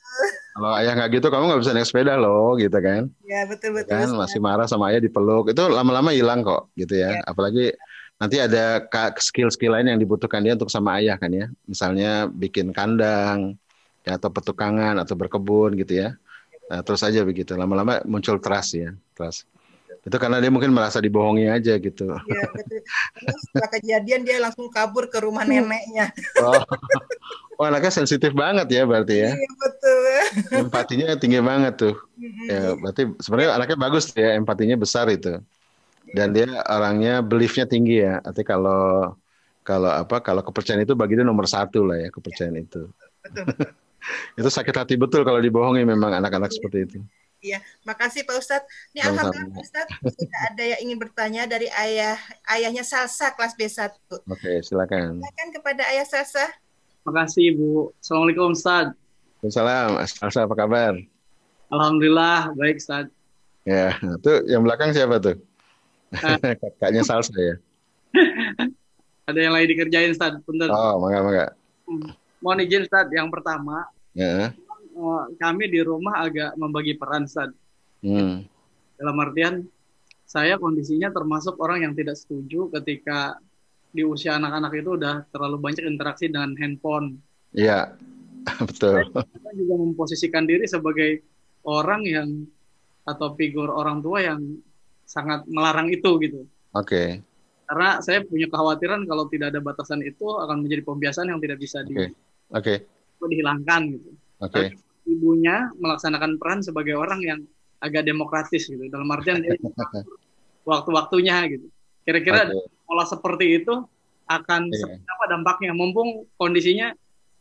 Kalau ayah nggak gitu, kamu nggak bisa naik sepeda loh, gitu kan. Iya, betul-betul. Kan masih marah sama ayah dipeluk, itu lama-lama hilang kok, gitu ya. Apalagi nanti ada skill-skill lain yang dibutuhkan dia untuk sama ayah kan ya. Misalnya bikin kandang, ya, atau petukangan, atau berkebun gitu ya. Nah, terus aja begitu, lama-lama muncul trust ya, trust. Itu karena dia mungkin merasa dibohongi aja gitu. Iya, betul. Terus setelah kejadian dia langsung kabur ke rumah neneknya. Oh, anaknya sensitif banget ya berarti ya. Iya, betul. Empatinya tinggi banget tuh. Ya, berarti sebenarnya anaknya bagus ya, empatinya besar itu. Dan dia orangnya beliefnya tinggi ya. Artinya kalau kepercayaan itu bagi dia nomor 1 lah ya, kepercayaan itu. Betul. Itu sakit hati betul kalau dibohongi memang anak-anak seperti itu. Iya, makasih Pak Ustadz. Ini alhamdulillah Pak Ustadz, sudah ada yang ingin bertanya dari ayahnya Salsa kelas B1. Oke, silakan. Silakan kepada ayah Salsa. Makasih Ibu. Assalamualaikum Ustadz. Waalaikumsalam. Salsa apa kabar? Alhamdulillah baik Ustadz. Ya, itu yang belakang siapa tuh? Kakaknya Salsa ya. Ada yang lagi dikerjain Ustadz. Bentar. Oh, mangga. Mohon izin Ustadz, yang pertama. Ya. Kami di rumah agak membagi peran Ustadz. Dalam artian saya kondisinya termasuk orang yang tidak setuju ketika di usia anak-anak itu udah terlalu banyak interaksi dengan handphone. Iya, betul. Saya juga memposisikan diri sebagai orang yang atau figur orang tua yang sangat melarang itu gitu. Oke. Karena saya punya kekhawatiran kalau tidak ada batasan itu akan menjadi pembiasaan yang tidak bisa dihilangkan gitu. Oke. ibunya melaksanakan peran sebagai orang yang agak demokratis gitu. Dalam artian dia waktu-waktunya gitu. Kira-kira pola seperti itu akan seperti apa dampaknya? Mumpung kondisinya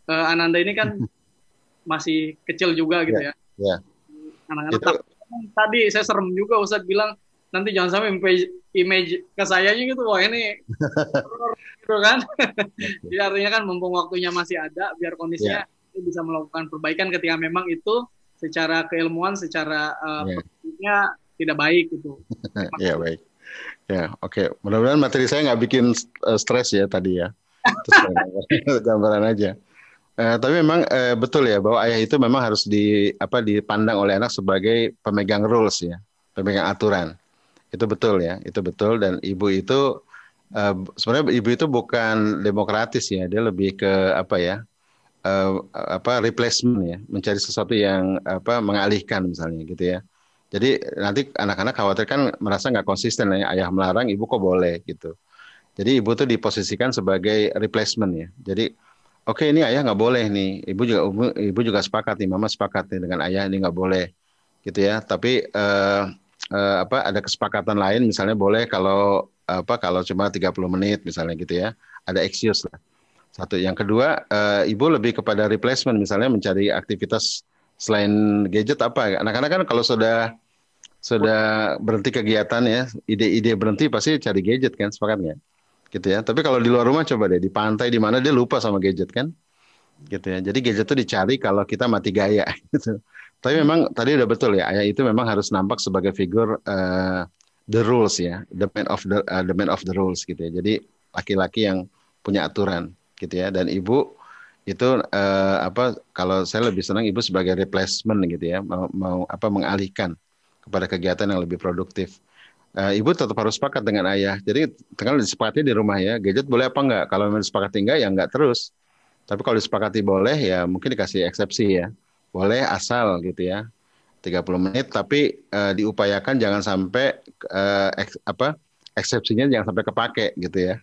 Ananda ini kan masih kecil juga gitu ya. Anak-anak tadi saya serem juga Ustadz bilang nanti jangan sampai image ke sayanya gitu, wah ini gitu kan. Jadi artinya kan mumpung waktunya masih ada, biar kondisinya bisa melakukan perbaikan ketika memang itu secara keilmuan, secara praktiknya tidak baik gitu. Iya baik. Ya oke. Mudah-mudahan materi saya nggak bikin stres ya tadi ya. Terus gambaran aja. Tapi memang betul ya bahwa ayah itu memang harus dipandang oleh anak sebagai pemegang rules ya, pemegang aturan. Itu betul ya, itu betul. Dan ibu itu sebenarnya ibu itu bukan demokratis ya, dia lebih ke replacement ya, mencari sesuatu yang mengalihkan misalnya gitu ya. Jadi nanti anak-anak khawatir kan merasa nggak konsisten ya, ayah melarang, ibu kok boleh gitu. Jadi ibu tuh diposisikan sebagai replacement ya. Jadi oke, ini ayah nggak boleh nih, ibu juga sepakat nih, mama sepakat nih dengan ayah ini nggak boleh gitu ya. Tapi ada kesepakatan lain, misalnya boleh kalau cuma 30 menit misalnya gitu ya, ada excuse lah. Satu, yang kedua, ibu lebih kepada replacement, misalnya mencari aktivitas selain gadget apa. Anak-anak kan kalau sudah berhenti kegiatan ya, ide-ide berhenti pasti cari gadget kan, sepakat nggak? Gitu ya. Tapi kalau di luar rumah coba deh, di pantai di mana dia lupa sama gadget kan, gitu ya. Jadi gadget itu dicari kalau kita mati gaya gitu. Tapi memang tadi udah betul ya, ayah itu memang harus nampak sebagai figur the rules ya, the man of the rules gitu ya. Jadi laki-laki yang punya aturan gitu ya. Dan ibu itu kalau saya lebih senang ibu sebagai replacement gitu ya, mau mengalihkan kepada kegiatan yang lebih produktif. Ibu tetap harus sepakat dengan ayah. Jadi tinggal disepakati di rumah ya, gadget boleh apa enggak? Kalau memang disepakati enggak ya enggak terus. Tapi kalau disepakati boleh ya mungkin dikasih eksepsi ya. Boleh asal gitu ya. 30 menit tapi diupayakan jangan sampai eksepsinya jangan sampai kepake gitu ya.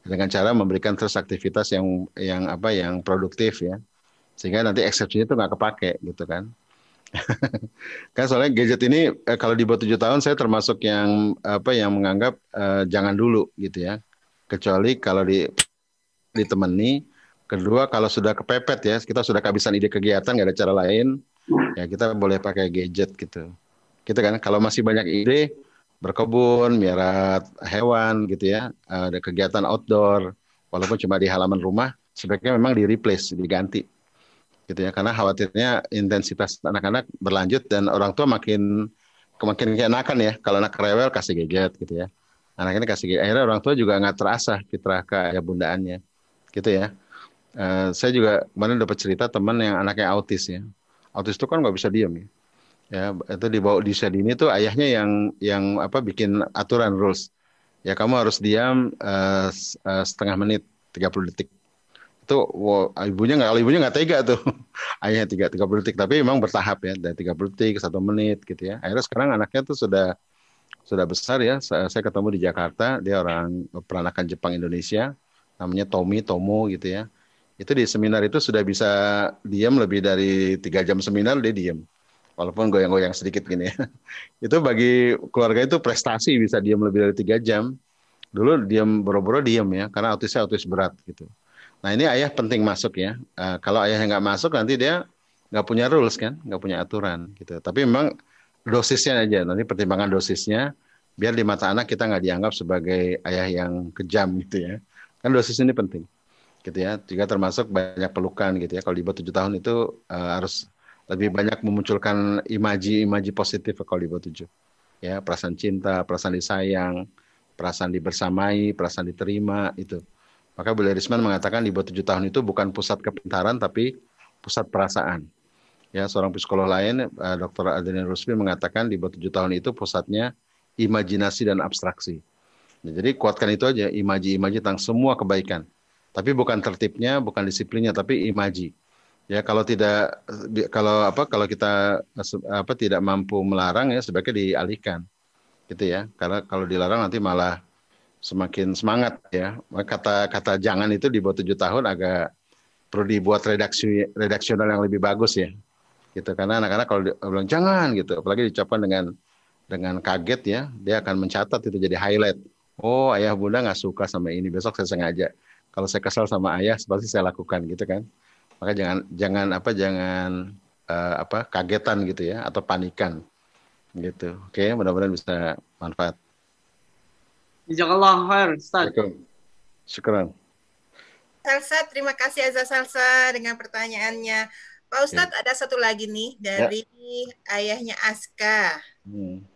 Dengan cara memberikan terus aktivitas yang produktif ya. Sehingga nanti eksepsinya itu nggak kepake gitu kan. Kan soalnya gadget ini kalau di bawah 7 tahun saya termasuk yang menganggap jangan dulu gitu ya. Kecuali kalau ditemani. Kedua, kalau sudah kepepet ya, kita sudah kehabisan ide kegiatan, nggak ada cara lain, ya kita boleh pakai gadget gitu. Gitu kan, kalau masih banyak ide, berkebun, miara hewan gitu ya, ada kegiatan outdoor, walaupun cuma di halaman rumah, sebaiknya memang di-replace, diganti. Gitu ya, karena khawatirnya intensitas anak-anak berlanjut dan orang tua makin keenakan ya, kalau anak rewel kasih gadget gitu ya. Anak ini kasih gadget, akhirnya orang tua juga nggak terasah fitrah ke ayah bundaannya. Gitu ya. Saya juga kemarin dapat cerita teman yang anaknya autis ya. Autis itu kan nggak bisa diam ya. Ya, itu dibawa di usia dini tuh ayahnya yang bikin aturan rules. Ya kamu harus diam setengah menit, 30 detik. Itu ibunya nggak tega tuh. Ayahnya 30 detik, tapi memang bertahap ya, dari 30 detik ke 1 menit gitu ya. Akhirnya sekarang anaknya tuh sudah besar ya. Saya ketemu di Jakarta, dia orang peranakan Jepang Indonesia, namanya Tomo gitu ya. Itu di seminar itu sudah bisa diam lebih dari 3 jam seminar dia diam, walaupun goyang-goyang sedikit gini ya. Itu bagi keluarga itu prestasi bisa diam lebih dari 3 jam. Dulu diam boro-boro diam ya, karena autis berat gitu. Nah ini ayah penting masuk ya. Kalau ayahnya nggak masuk nanti dia nggak punya rules kan, nggak punya aturan gitu. Tapi memang dosisnya aja, nanti pertimbangan dosisnya, biar di mata anak kita nggak dianggap sebagai ayah yang kejam gitu ya. Kan dosis ini penting gitu ya, juga termasuk banyak pelukan gitu ya. Kalau di bawah 7 tahun itu harus lebih banyak memunculkan imaji positif kalau di bawah 7 ya, perasaan cinta, perasaan disayang, perasaan dibersamai, perasaan diterima itu. Maka Billy Risman mengatakan di bawah 7 tahun itu bukan pusat kepintaran tapi pusat perasaan. Ya, seorang psikolog lain, Dr. Adrian Rusby mengatakan di bawah 7 tahun itu pusatnya imajinasi dan abstraksi. Ya, jadi kuatkan itu aja, imaji tentang semua kebaikan. Tapi bukan tertibnya, bukan disiplinnya, tapi imaji. Ya, kalau kita tidak mampu melarang ya sebaiknya dialihkan. Gitu ya. Karena kalau dilarang nanti malah semakin semangat ya. Kata jangan itu di bawah 7 tahun agak perlu dibuat redaksional yang lebih bagus ya. gitu. Karena anak-anak kalau bilang jangan gitu, apalagi diucapkan dengan kaget ya, dia akan mencatat itu jadi highlight. Oh, ayah bunda nggak suka sama ini, besok saya sengaja. Kalau saya kesal sama ayah, pasti saya lakukan gitu kan. Maka jangan kagetan gitu ya, atau panikan gitu. Oke, mudah-mudahan bisa manfaat. Jazakallah khair, Ustaz. Assalamualaikum. Syukran. Salsa, terima kasih Azza Salsa dengan pertanyaannya. Pak Ustadz, ada satu lagi nih dari ayahnya Aska.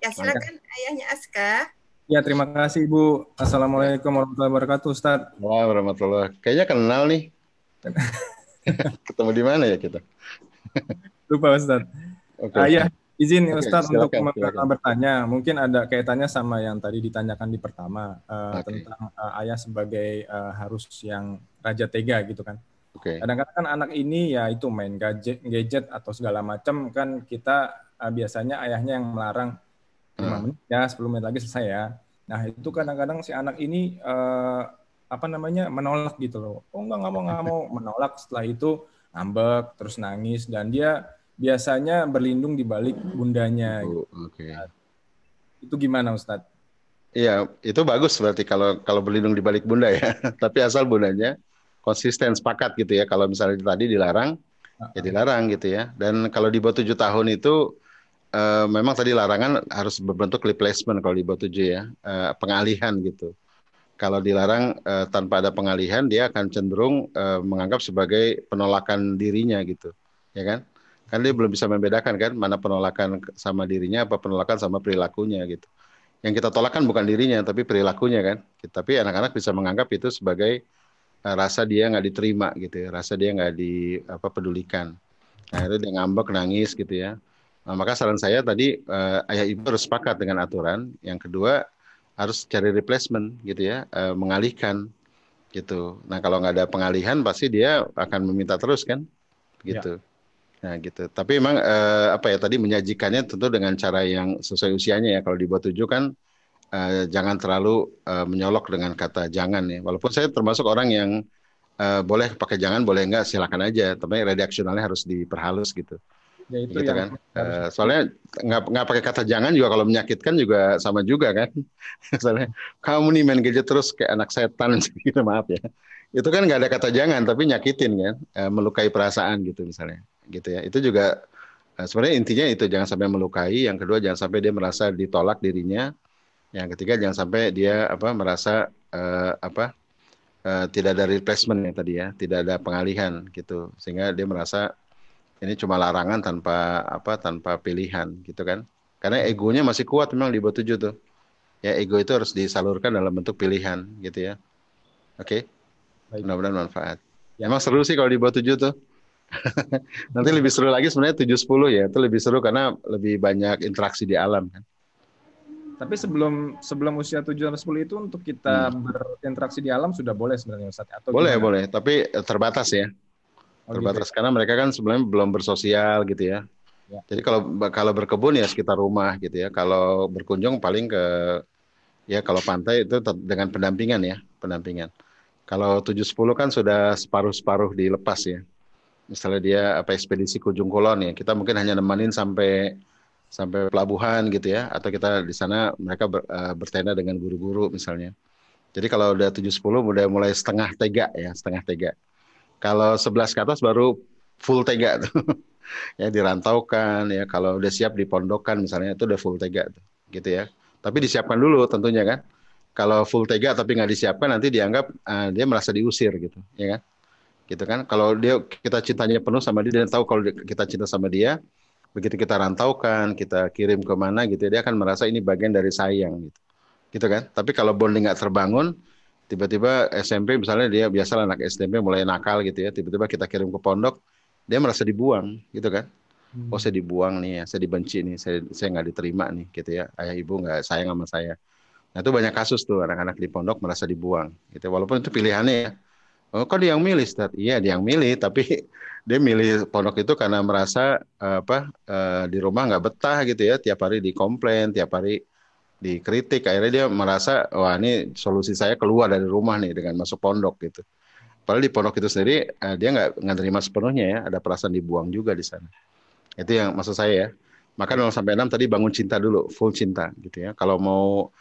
Ya, silakan ayahnya Aska. Ya, terima kasih Ibu. Assalamualaikum warahmatullahi wabarakatuh, Ustadz. Wah, warahmatullahi. Kayaknya kenal nih. Ketemu di mana ya kita? Lupa, Ustadz. Ya, izin Ustadz untuk bertanya. Mungkin ada kaitannya sama yang tadi ditanyakan di pertama tentang ayah sebagai harus yang raja tega gitu kan. Kadang-kadang kan anak ini ya itu main gadget atau segala macam kan, kita biasanya ayahnya yang melarang 5 menit ya, 10 menit lagi selesai ya. Nah itu kadang-kadang si anak ini menolak gitu loh. Oh nggak mau menolak, setelah itu ngambek terus nangis, dan dia biasanya berlindung di balik bundanya. Itu gimana Ustadz? Iya, itu bagus berarti kalau berlindung di balik bunda ya. Tapi asal bundanya konsisten, sepakat gitu ya. Kalau misalnya tadi dilarang, ya dilarang gitu ya. Dan kalau di bawah 7 tahun itu memang tadi larangan harus berbentuk replacement kalau di bawah 7 ya, pengalihan gitu. Kalau dilarang tanpa ada pengalihan, dia akan cenderung menganggap sebagai penolakan dirinya gitu, ya kan? Kan dia belum bisa membedakan kan mana penolakan sama dirinya apa penolakan sama perilakunya gitu. Yang kita tolak kan bukan dirinya tapi perilakunya kan. Tapi anak-anak bisa menganggap itu sebagai rasa dia nggak diterima gitu ya, rasa dia nggak pedulikan. Nah itu dia ngambek, nangis gitu ya. Nah, maka saran saya tadi ayah ibu harus sepakat dengan aturan. Yang kedua harus cari replacement gitu ya, mengalihkan gitu. Nah kalau nggak ada pengalihan pasti dia akan meminta terus kan, gitu. Ya. Nah gitu. Tapi memang tadi menyajikannya tentu dengan cara yang sesuai usianya ya. Kalau di bawah 7 kan jangan terlalu menyolok dengan kata jangan ya. Walaupun saya termasuk orang yang boleh pakai jangan, boleh enggak silakan aja. Tapi redaksionalnya harus diperhalus gitu. Ya, itu gitu kan. Soalnya nggak pakai kata jangan juga kalau menyakitkan juga sama juga kan. Misalnya kamu nih main gadget terus kayak anak setan gitu, maaf ya. Itu kan nggak ada kata jangan tapi nyakitin kan, melukai perasaan gitu misalnya. Gitu ya. Itu juga sebenarnya intinya itu, jangan sampai melukai. Yang kedua jangan sampai dia merasa ditolak dirinya. Yang ketiga jangan sampai dia merasa tidak ada replacement ya tadi ya, tidak ada pengalihan gitu, sehingga dia merasa ini cuma larangan tanpa pilihan gitu kan. Karena egonya masih kuat memang di bawah 7 tuh. Ya ego itu harus disalurkan dalam bentuk pilihan gitu ya. Oke. Mudah-mudahan manfaat. Ya. Emang seru sih kalau di bawah 7 tuh. Nanti lebih seru lagi sebenarnya 7-10 ya. Itu lebih seru karena lebih banyak interaksi di alam kan. Tapi sebelum usia 7 sampai 10 itu untuk kita berinteraksi di alam sudah boleh sebenarnya Ustaz, atau boleh, tapi terbatas ya. Terbatas gitu ya? Karena mereka kan sebenarnya belum bersosial gitu ya. Jadi kalau berkebun ya sekitar rumah gitu ya. Kalau berkunjung paling kalau pantai itu dengan pendampingan. Kalau 7-10 kan sudah separuh-separuh dilepas ya. Misalnya dia ekspedisi ke Ujung Kulon ya, kita mungkin hanya nemenin sampai pelabuhan gitu ya, atau kita di sana mereka bertenda dengan guru-guru misalnya. Jadi kalau udah 7-10 udah mulai setengah tega. Kalau 11 ke atas baru full tega tuh. Ya dirantaukan ya, kalau udah siap dipondokkan misalnya itu udah full tega tuh, gitu ya. Tapi disiapkan dulu tentunya kan. Kalau full tega tapi nggak disiapkan nanti dianggap dia merasa diusir gitu, ya kan? Gitu kan. Kalau kita cintanya penuh sama dia, dan tahu kalau kita cinta sama dia, begitu kita rantaukan, kita kirim kemana gitu, dia akan merasa ini bagian dari sayang gitu kan. Tapi kalau bonding nggak terbangun, tiba-tiba SMP misalnya dia biasalah anak SMP mulai nakal gitu ya, tiba-tiba kita kirim ke pondok, dia merasa dibuang gitu kan. Oh saya dibuang nih ya, saya dibenci nih, saya nggak diterima nih gitu ya, ayah ibu nggak sayang sama saya. Nah itu banyak kasus tuh anak-anak di pondok merasa dibuang gitu, walaupun itu pilihannya ya. Oh kok dia yang milih Ustaz? Iya dia yang milih, tapi dia milih pondok itu karena merasa di rumah nggak betah gitu ya, tiap hari dikomplain, tiap hari dikritik, akhirnya dia merasa wah ini solusi saya keluar dari rumah nih dengan masuk pondok gitu. Padahal di pondok itu sendiri dia nggak terima sepenuhnya ya, ada perasaan dibuang juga di sana. Itu yang maksud saya ya. Maka 0 sampai 6 tadi bangun cinta dulu, full cinta gitu ya. Kalau mau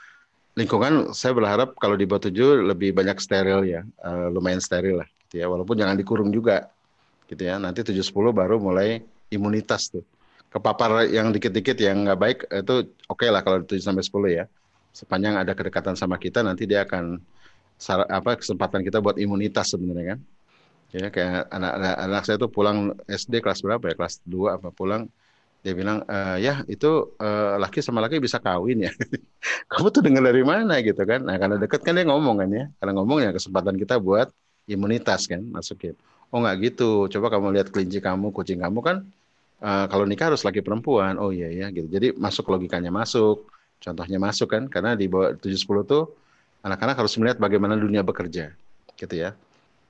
lingkungan, saya berharap kalau di bawah 7 lebih banyak steril ya, lumayan steril lah gitu ya. Walaupun jangan dikurung juga gitu ya. Nanti 7-10 baru mulai imunitas tuh. Kepapar yang dikit-dikit yang nggak baik itu oke lah kalau 7 sampai 10 ya. Sepanjang ada kedekatan sama kita, nanti dia akan kesempatan kita buat imunitas sebenarnya kan. Ya kayak anak saya tuh pulang SD kelas berapa ya, kelas 2 apa pulang, dia bilang ya itu laki sama laki bisa kawin ya. Kamu tuh dengar dari mana gitu kan. Nah karena deket kan dia ngomong kan ya, karena ngomongnya kesempatan kita buat imunitas kan masukin. Oh nggak gitu, coba kamu lihat kelinci kamu, kucing kamu kan kalau nikah harus laki perempuan. Oh iya ya gitu, jadi masuk logikanya, masuk contohnya masuk kan, karena di bawah 7-10 tuh anak-anak harus melihat bagaimana dunia bekerja gitu ya.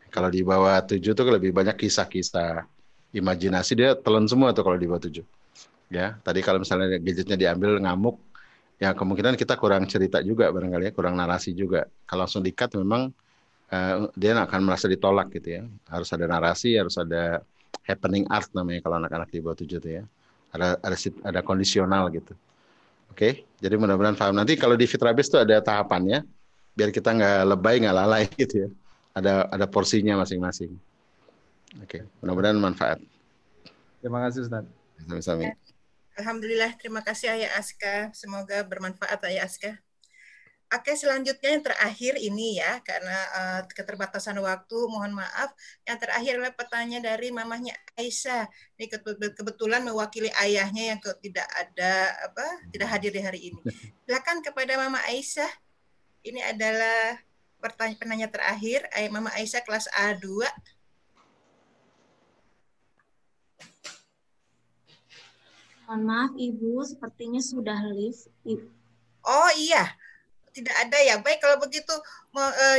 Kalau di bawah 7 tuh lebih banyak kisah-kisah, imajinasi, dia telan semua tuh kalau di bawah 7. Ya, tadi kalau misalnya gadgetnya diambil ngamuk, ya kemungkinan kita kurang cerita juga barangkali ya, kurang narasi juga. Kalau langsung di-cut memang dia akan merasa ditolak gitu ya. Harus ada narasi, harus ada happening art namanya kalau anak-anak di bawah 7 tuh ya. Ada kondisional gitu. Oke, jadi mudah-mudahan paham. Nanti kalau di Fitrabis tuh ada tahapannya, biar kita nggak lebay, nggak lalai gitu ya. Ada porsinya masing-masing. Oke, mudah-mudahan manfaat. Terima kasih Ustaz. Sami-sami. Alhamdulillah, terima kasih Ayah Aska. Semoga bermanfaat Ayah Aska. Oke, selanjutnya yang terakhir ini ya, karena keterbatasan waktu, mohon maaf. Yang terakhir adalah pertanyaan dari mamahnya Aisyah. Ini kebetulan mewakili ayahnya yang tidak hadir di hari ini. Silakan kepada Mama Aisyah. Ini adalah penanya terakhir, Mama Aisyah kelas A2. Mohon maaf Ibu, sepertinya sudah live. Oh iya, tidak ada ya. Baik kalau begitu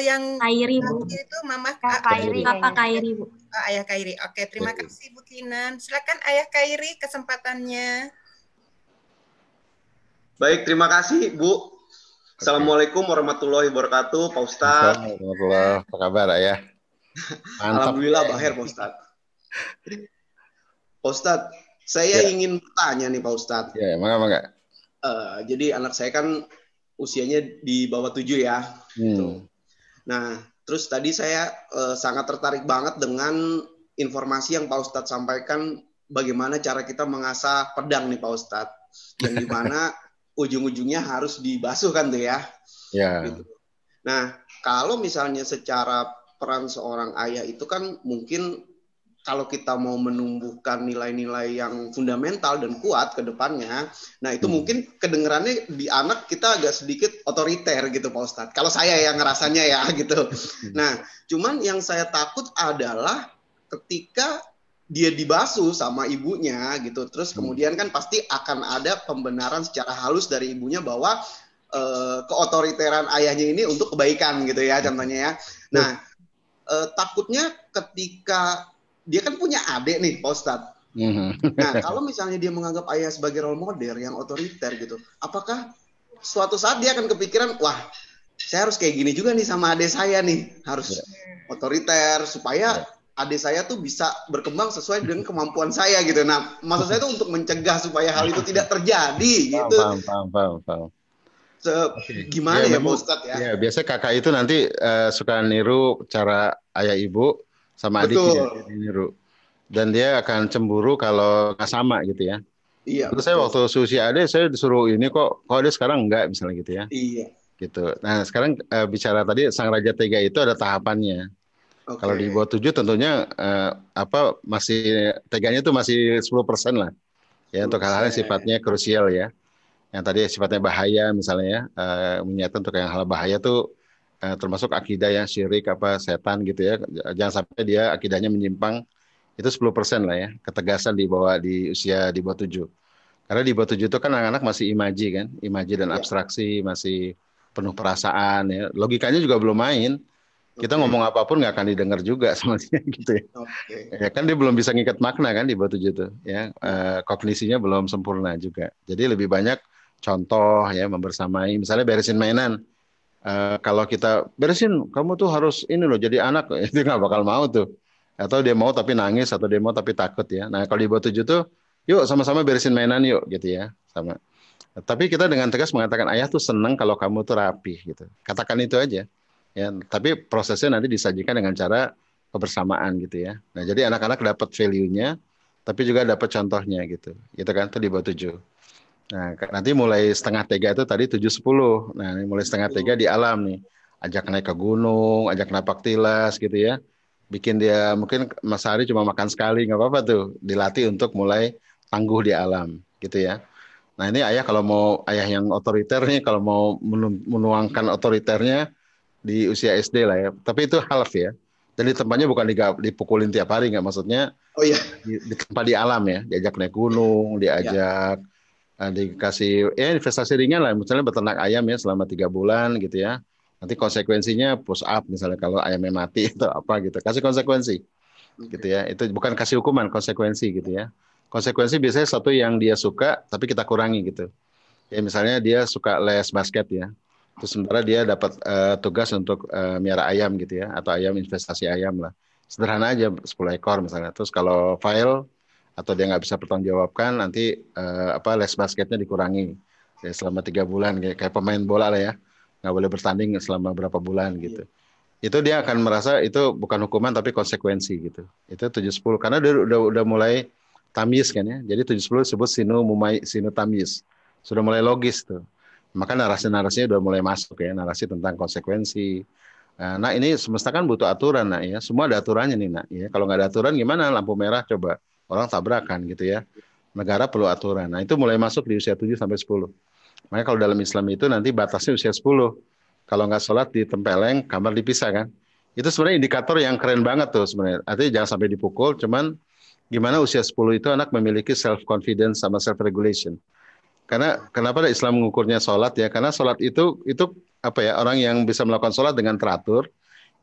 yang Kairi Bu. Itu Mama Kairi. Papa Kairi Bu. Ayah Kairi. Oke, terima kasih Bu Kinan. Silakan Ayah Kairi kesempatannya. Baik, terima kasih Bu. Assalamualaikum warahmatullahi wabarakatuh, Pak Ustadz. Warahmatullahi, apa kabar Ayah? Alhamdulillah Bahir Pak Ustadz. Pak Ustadz, saya ingin bertanya nih Pak Ustadz. Ya, mangga. Jadi anak saya kan usianya di bawah 7 ya. Gitu. Nah, terus tadi saya sangat tertarik banget dengan informasi yang Pak Ustadz sampaikan, bagaimana cara kita mengasah pedang nih Pak Ustadz. Yang dimana ujung-ujungnya harus dibasuh kan tuh ya. Gitu. Nah, kalau misalnya secara peran seorang ayah itu kan mungkin kalau kita mau menumbuhkan nilai-nilai yang fundamental dan kuat ke depannya, nah itu mungkin kedengerannya di anak kita agak sedikit otoriter gitu Pak Ustadz. Kalau saya yang ngerasanya ya gitu. Nah, cuman yang saya takut adalah ketika dia dibasuh sama ibunya gitu, terus kemudian kan pasti akan ada pembenaran secara halus dari ibunya bahwa keotoriteran ayahnya ini untuk kebaikan gitu ya contohnya ya. Nah takutnya ketika dia kan punya adik nih Pak Ustadz. Nah kalau misalnya dia menganggap ayah sebagai role model yang otoriter gitu, apakah suatu saat dia akan kepikiran, wah saya harus kayak gini juga nih sama adik saya nih, harus otoriter supaya adik saya tuh bisa berkembang sesuai dengan kemampuan saya gitu. Nah, maksud saya tuh untuk mencegah supaya hal itu tidak terjadi gitu. Paham. Gimana ya Pak Ustadz ya? Ya, biasanya kakak itu nanti suka niru cara ayah ibu sama adiknya niru. Dan dia akan cemburu kalau nggak sama gitu ya. Iya. Terus saya waktu usia adik saya disuruh ini kok dia sekarang enggak misalnya gitu ya. Iya. Gitu. Nah, sekarang bicara tadi Sang Raja Tega itu ada tahapannya. Kalau di bawah 7 tentunya masih teganya itu masih 10% lah. Ya, untuk hal-hal yang sifatnya krusial ya. Yang tadi sifatnya bahaya misalnya ya, mengingatkan untuk yang hal bahaya tuh termasuk akidah yang syirik setan gitu ya. Jangan sampai dia akidahnya menyimpang. Itu 10% lah ya, ketegasan di usia di bawah 7. Karena di bawah 7 itu kan anak-anak masih imaji dan abstraksi, masih penuh perasaan ya. Logikanya juga belum main. Kita ngomong apapun nggak akan didengar juga sama dia gitu ya. Ya kan dia belum bisa ngikat makna kan di bawah 7 tuh ya. Kognisinya belum sempurna juga. Jadi lebih banyak contoh ya, membersamai. Misalnya beresin mainan. Kalau kita beresin, kamu tuh harus ini loh jadi anak, itu nggak bakal mau tuh. Atau dia mau tapi nangis, atau dia mau tapi takut ya. Nah kalau di bawah 7 tuh yuk sama-sama beresin mainan yuk gitu ya, sama. Tapi kita dengan tegas mengatakan ayah tuh senang kalau kamu tuh rapi gitu. Katakan itu aja. Ya, tapi prosesnya nanti disajikan dengan cara kebersamaan gitu ya. Nah, jadi anak-anak dapat value-nya, tapi juga dapat contohnya gitu. Gitu kan, itu di bawah 7. Nah, nanti mulai setengah 3 itu tadi 7-10. Nah, ini mulai setengah 3 di alam nih. Ajak naik ke gunung, ajak napak tilas gitu ya. Bikin dia, mungkin Mas Hari cuma makan sekali, nggak apa-apa tuh. Dilatih untuk mulai tangguh di alam gitu ya. Nah ini ayah kalau mau ayah yang otoriter nih, kalau mau menuangkan otoriternya di usia SD lah ya. Tapi itu half ya. Dan di tempatnya bukan dipukulin tiap hari, nggak maksudnya Oh iya. di tempat di alam ya. Diajak naik gunung, diajak dikasih ya investasi ringan lah. Misalnya beternak ayam ya selama 3 bulan gitu ya. Nanti konsekuensinya push up misalnya kalau ayamnya mati atau apa gitu. Kasih konsekuensi gitu ya. Itu bukan kasih hukuman, konsekuensi gitu ya. Konsekuensi biasanya satu yang dia suka tapi kita kurangi gitu. Ya misalnya dia suka les basket ya. Terus sementara dia dapat tugas untuk miara ayam gitu ya atau ayam investasi ayam lah. Sederhana aja 10 ekor misalnya. Terus kalau file atau dia nggak bisa pertanggungjawabkan nanti les basketnya dikurangi ya, selama 3 bulan kayak pemain bola lah ya, nggak boleh bertanding selama berapa bulan gitu. Itu dia akan merasa itu bukan hukuman tapi konsekuensi gitu. Itu 7-10 karena dia udah mulai tamyiz kan ya. Jadi 7-10 disebut sinu mumai sinu tamyiz. Sudah mulai logis tuh. Maka narasi-narasinya udah mulai masuk ya, narasi tentang konsekuensi. Nah ini semesta kan butuh aturan nak ya. Semua ada aturannya nih nak ya. Kalau nggak ada aturan gimana lampu merah coba orang tabrakan gitu ya. Negara perlu aturan. Nah itu mulai masuk di usia 7 sampai 10. Makanya kalau dalam Islam itu nanti batasnya usia 10. Kalau nggak sholat ditempeleng, kamar dipisah kan. Itu sebenarnya indikator yang keren banget tuh sebenarnya. Artinya jangan sampai dipukul, cuman gimana usia 10 itu anak memiliki self-confidence sama self-regulation. Karena kenapa Islam mengukurnya sholat ya? Karena sholat itu apa ya, orang yang bisa melakukan sholat dengan teratur,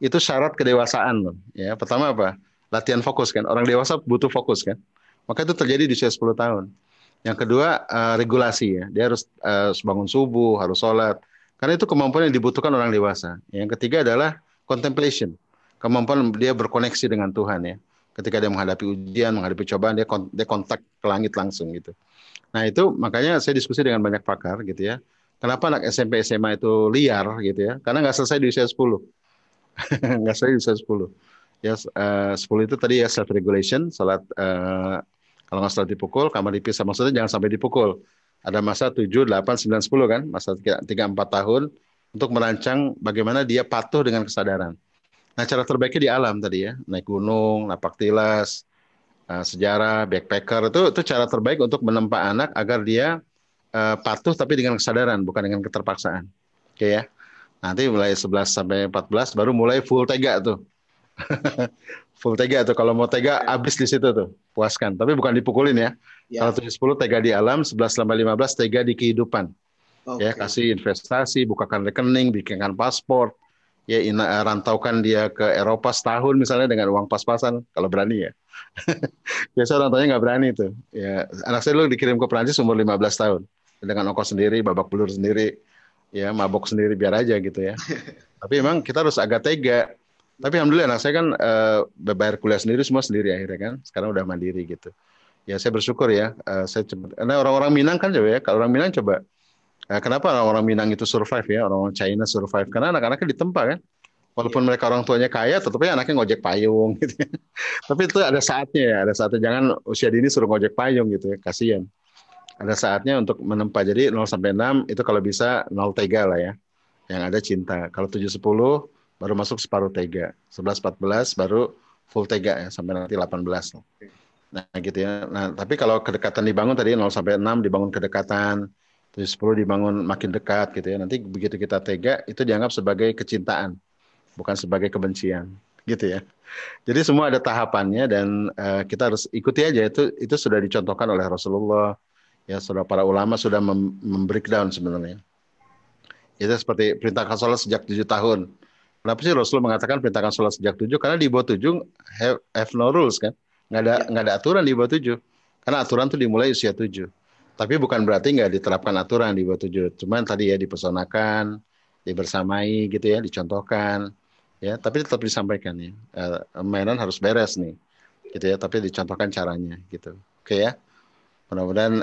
itu syarat kedewasaan loh. Ya, pertama apa? Latihan fokus kan. Orang dewasa butuh fokus kan. Maka itu terjadi di usia 10 tahun. Yang kedua, regulasi ya. Dia harus bangun subuh, harus sholat. Karena itu kemampuan yang dibutuhkan orang dewasa. Yang ketiga adalah contemplation. Kemampuan dia berkoneksi dengan Tuhan ya. Ketika dia menghadapi ujian, menghadapi cobaan, dia kontak ke langit langsung gitu. Nah itu makanya saya diskusi dengan banyak pakar gitu ya. Kenapa anak SMP SMA itu liar gitu ya? Karena nggak selesai di usia 10. Nggak selesai di usia 10. Ya, 10 itu tadi ya self-regulation, salat kalau nggak salat dipukul, kamar dipisah. Maksudnya jangan sampai dipukul. Ada masa 7, 8, 9, 10 kan, masa 3-4 tahun untuk merancang bagaimana dia patuh dengan kesadaran. Nah, cara terbaiknya di alam tadi ya, naik gunung, napak tilas, sejarah, backpacker, itu cara terbaik untuk menempa anak agar dia patuh tapi dengan kesadaran, bukan dengan keterpaksaan. Oke ya. Nanti mulai 11 sampai 14 baru mulai full tega tuh. Full tega tuh, kalau mau tega habis di situ tuh, puaskan. Tapi bukan dipukulin ya. Kalau 7-10 tega di alam, 11 sampai 15 tega di kehidupan. Ya, kasih investasi, bukakan rekening, bikinkan paspor, ya rantaukan dia ke Eropa setahun misalnya dengan uang pas-pasan kalau berani ya. Biasa orang tuanya nggak berani tuh. Ya, anak saya dulu dikirim ke Perancis umur 15 tahun dengan ongkos sendiri, babak belur sendiri, ya mabok sendiri biar aja gitu ya. Tapi emang kita harus agak tega. Tapi alhamdulillah anak saya kan bayar kuliah sendiri semua sendiri akhirnya kan. Sekarang udah mandiri gitu. Ya saya bersyukur ya. Saya coba. Karena orang-orang Minang kan coba ya. Kalau orang Minang coba. Kenapa orang-orang Minang itu survive ya? Orang-orang China survive karena anak-anaknya ditempa kan. Walaupun mereka orang tuanya kaya, tetapnya anaknya ngojek payung gitu. Tapi itu ada saatnya ya. Ada saatnya, jangan usia dini suruh ngojek payung gitu ya. Kasian. Ada saatnya untuk menempa. Jadi 0 sampai 6 itu kalau bisa 0 tega lah ya. Yang ada cinta. Kalau 7-10 baru masuk separuh tega. 11-14 baru full tega ya sampai nanti 18. Nah gitu ya. Nah, tapi kalau kedekatan dibangun tadi 0 sampai 6 dibangun kedekatan, 7-10 dibangun makin dekat gitu ya. Nanti begitu kita tega itu dianggap sebagai kecintaan, bukan sebagai kebencian gitu ya. Jadi semua ada tahapannya dan kita harus ikuti aja, itu sudah dicontohkan oleh Rasulullah ya, sudah para ulama sudah membreakdown sebenarnya. Itu seperti perintahkan sholat sejak 7 tahun. Kenapa sih Rasul mengatakan perintahkan sholat sejak 7? Karena di bawah 7 have no rules kan. Nggak ada aturan di bawah 7. Karena aturan itu dimulai usia 7. Tapi bukan berarti nggak diterapkan aturan di bawah 7. Cuman tadi ya dipesonakan, dibersamai gitu ya, dicontohkan. Ya, tapi tetap disampaikan ya. Mainan harus beres nih. Gitu ya, tapi dicontohkan caranya gitu. Oke ya. Mudah-mudahan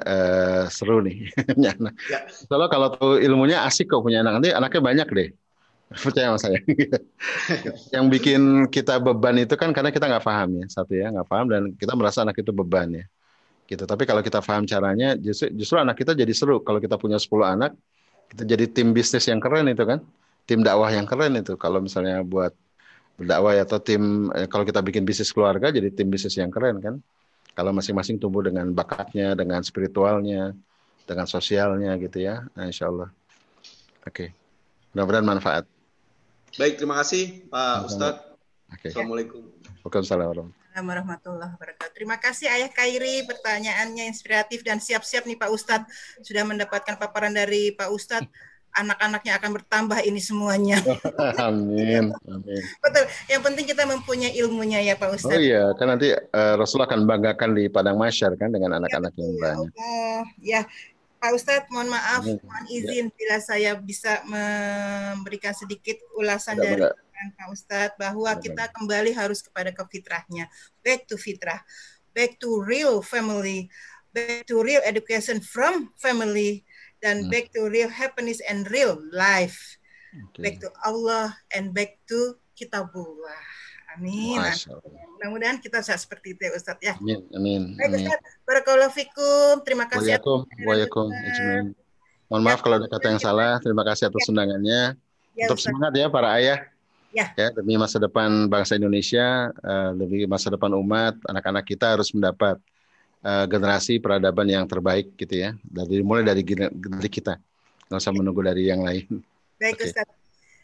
seru nih. Ya. Soalnya kalau tuh ilmunya asik kok punya anak, nanti anaknya banyak deh. Percaya sama saya. Yang bikin kita beban itu kan karena kita nggak paham ya, satu ya, nggak paham dan kita merasa anak itu beban ya. Gitu. Tapi kalau kita paham caranya, justru anak kita jadi seru. Kalau kita punya 10 anak, kita jadi tim bisnis yang keren itu kan. Tim dakwah yang keren itu. Kalau misalnya buat berdakwah atau tim, kalau kita bikin bisnis keluarga, jadi tim bisnis yang keren kan. Kalau masing-masing tumbuh dengan bakatnya, dengan spiritualnya, dengan sosialnya gitu ya. Nah, insya Allah. Oke. Mudah-mudahan manfaat. Baik, terima kasih Pak Ustadz. Assalamualaikum. Waalaikumsalam warahmatullahi wabarakatuh. Terima kasih Ayah Khairi, pertanyaannya inspiratif dan siap-siap nih Pak Ustadz. Sudah mendapatkan paparan dari Pak Ustadz. Anak-anaknya akan bertambah ini semuanya. Amin. Amin. Betul. Yang penting kita mempunyai ilmunya ya Pak Ustadz. Oh iya, kan nanti Rasulullah akan banggakan di padang mahsyar kan dengan anak-anak yang banyak. Ya, Pak Ustadz, mohon maaf, mohon izin bila saya bisa memberikan sedikit ulasan dari Pak Ustadz bahwa kita kembali harus kepada fitrahnya, back to fitrah, back to real family, back to real education from family. Dan back to real happiness and real life. Back to Allah and back to Kitabullah. Amin. Mudah-mudahan kita bisa seperti itu ya Ustadz ya. Amin. Amin. Baik Ustadz, barakallahu fikum. Terima kasih. Waalaikumsalam. Mohon maaf kalau ada kata yang salah. Terima kasih atas undangannya. Tetap semangat ya para ayah. Ya, demi masa depan bangsa Indonesia, demi masa depan umat, anak-anak kita harus mendapat generasi peradaban yang terbaik gitu ya, mulai dari kita, nggak usah menunggu dari yang lain. Baik Ustaz,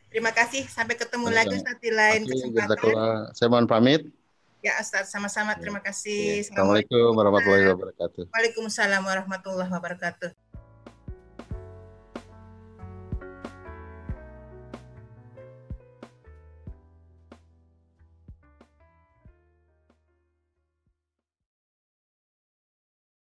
terima kasih, sampai ketemu lagi Ustaz di lain kesempatan. Saya mohon pamit. Ya Ustaz, sama-sama, terima kasih. Assalamualaikum warahmatullahi wabarakatuh. Waalaikumsalam warahmatullahi wabarakatuh.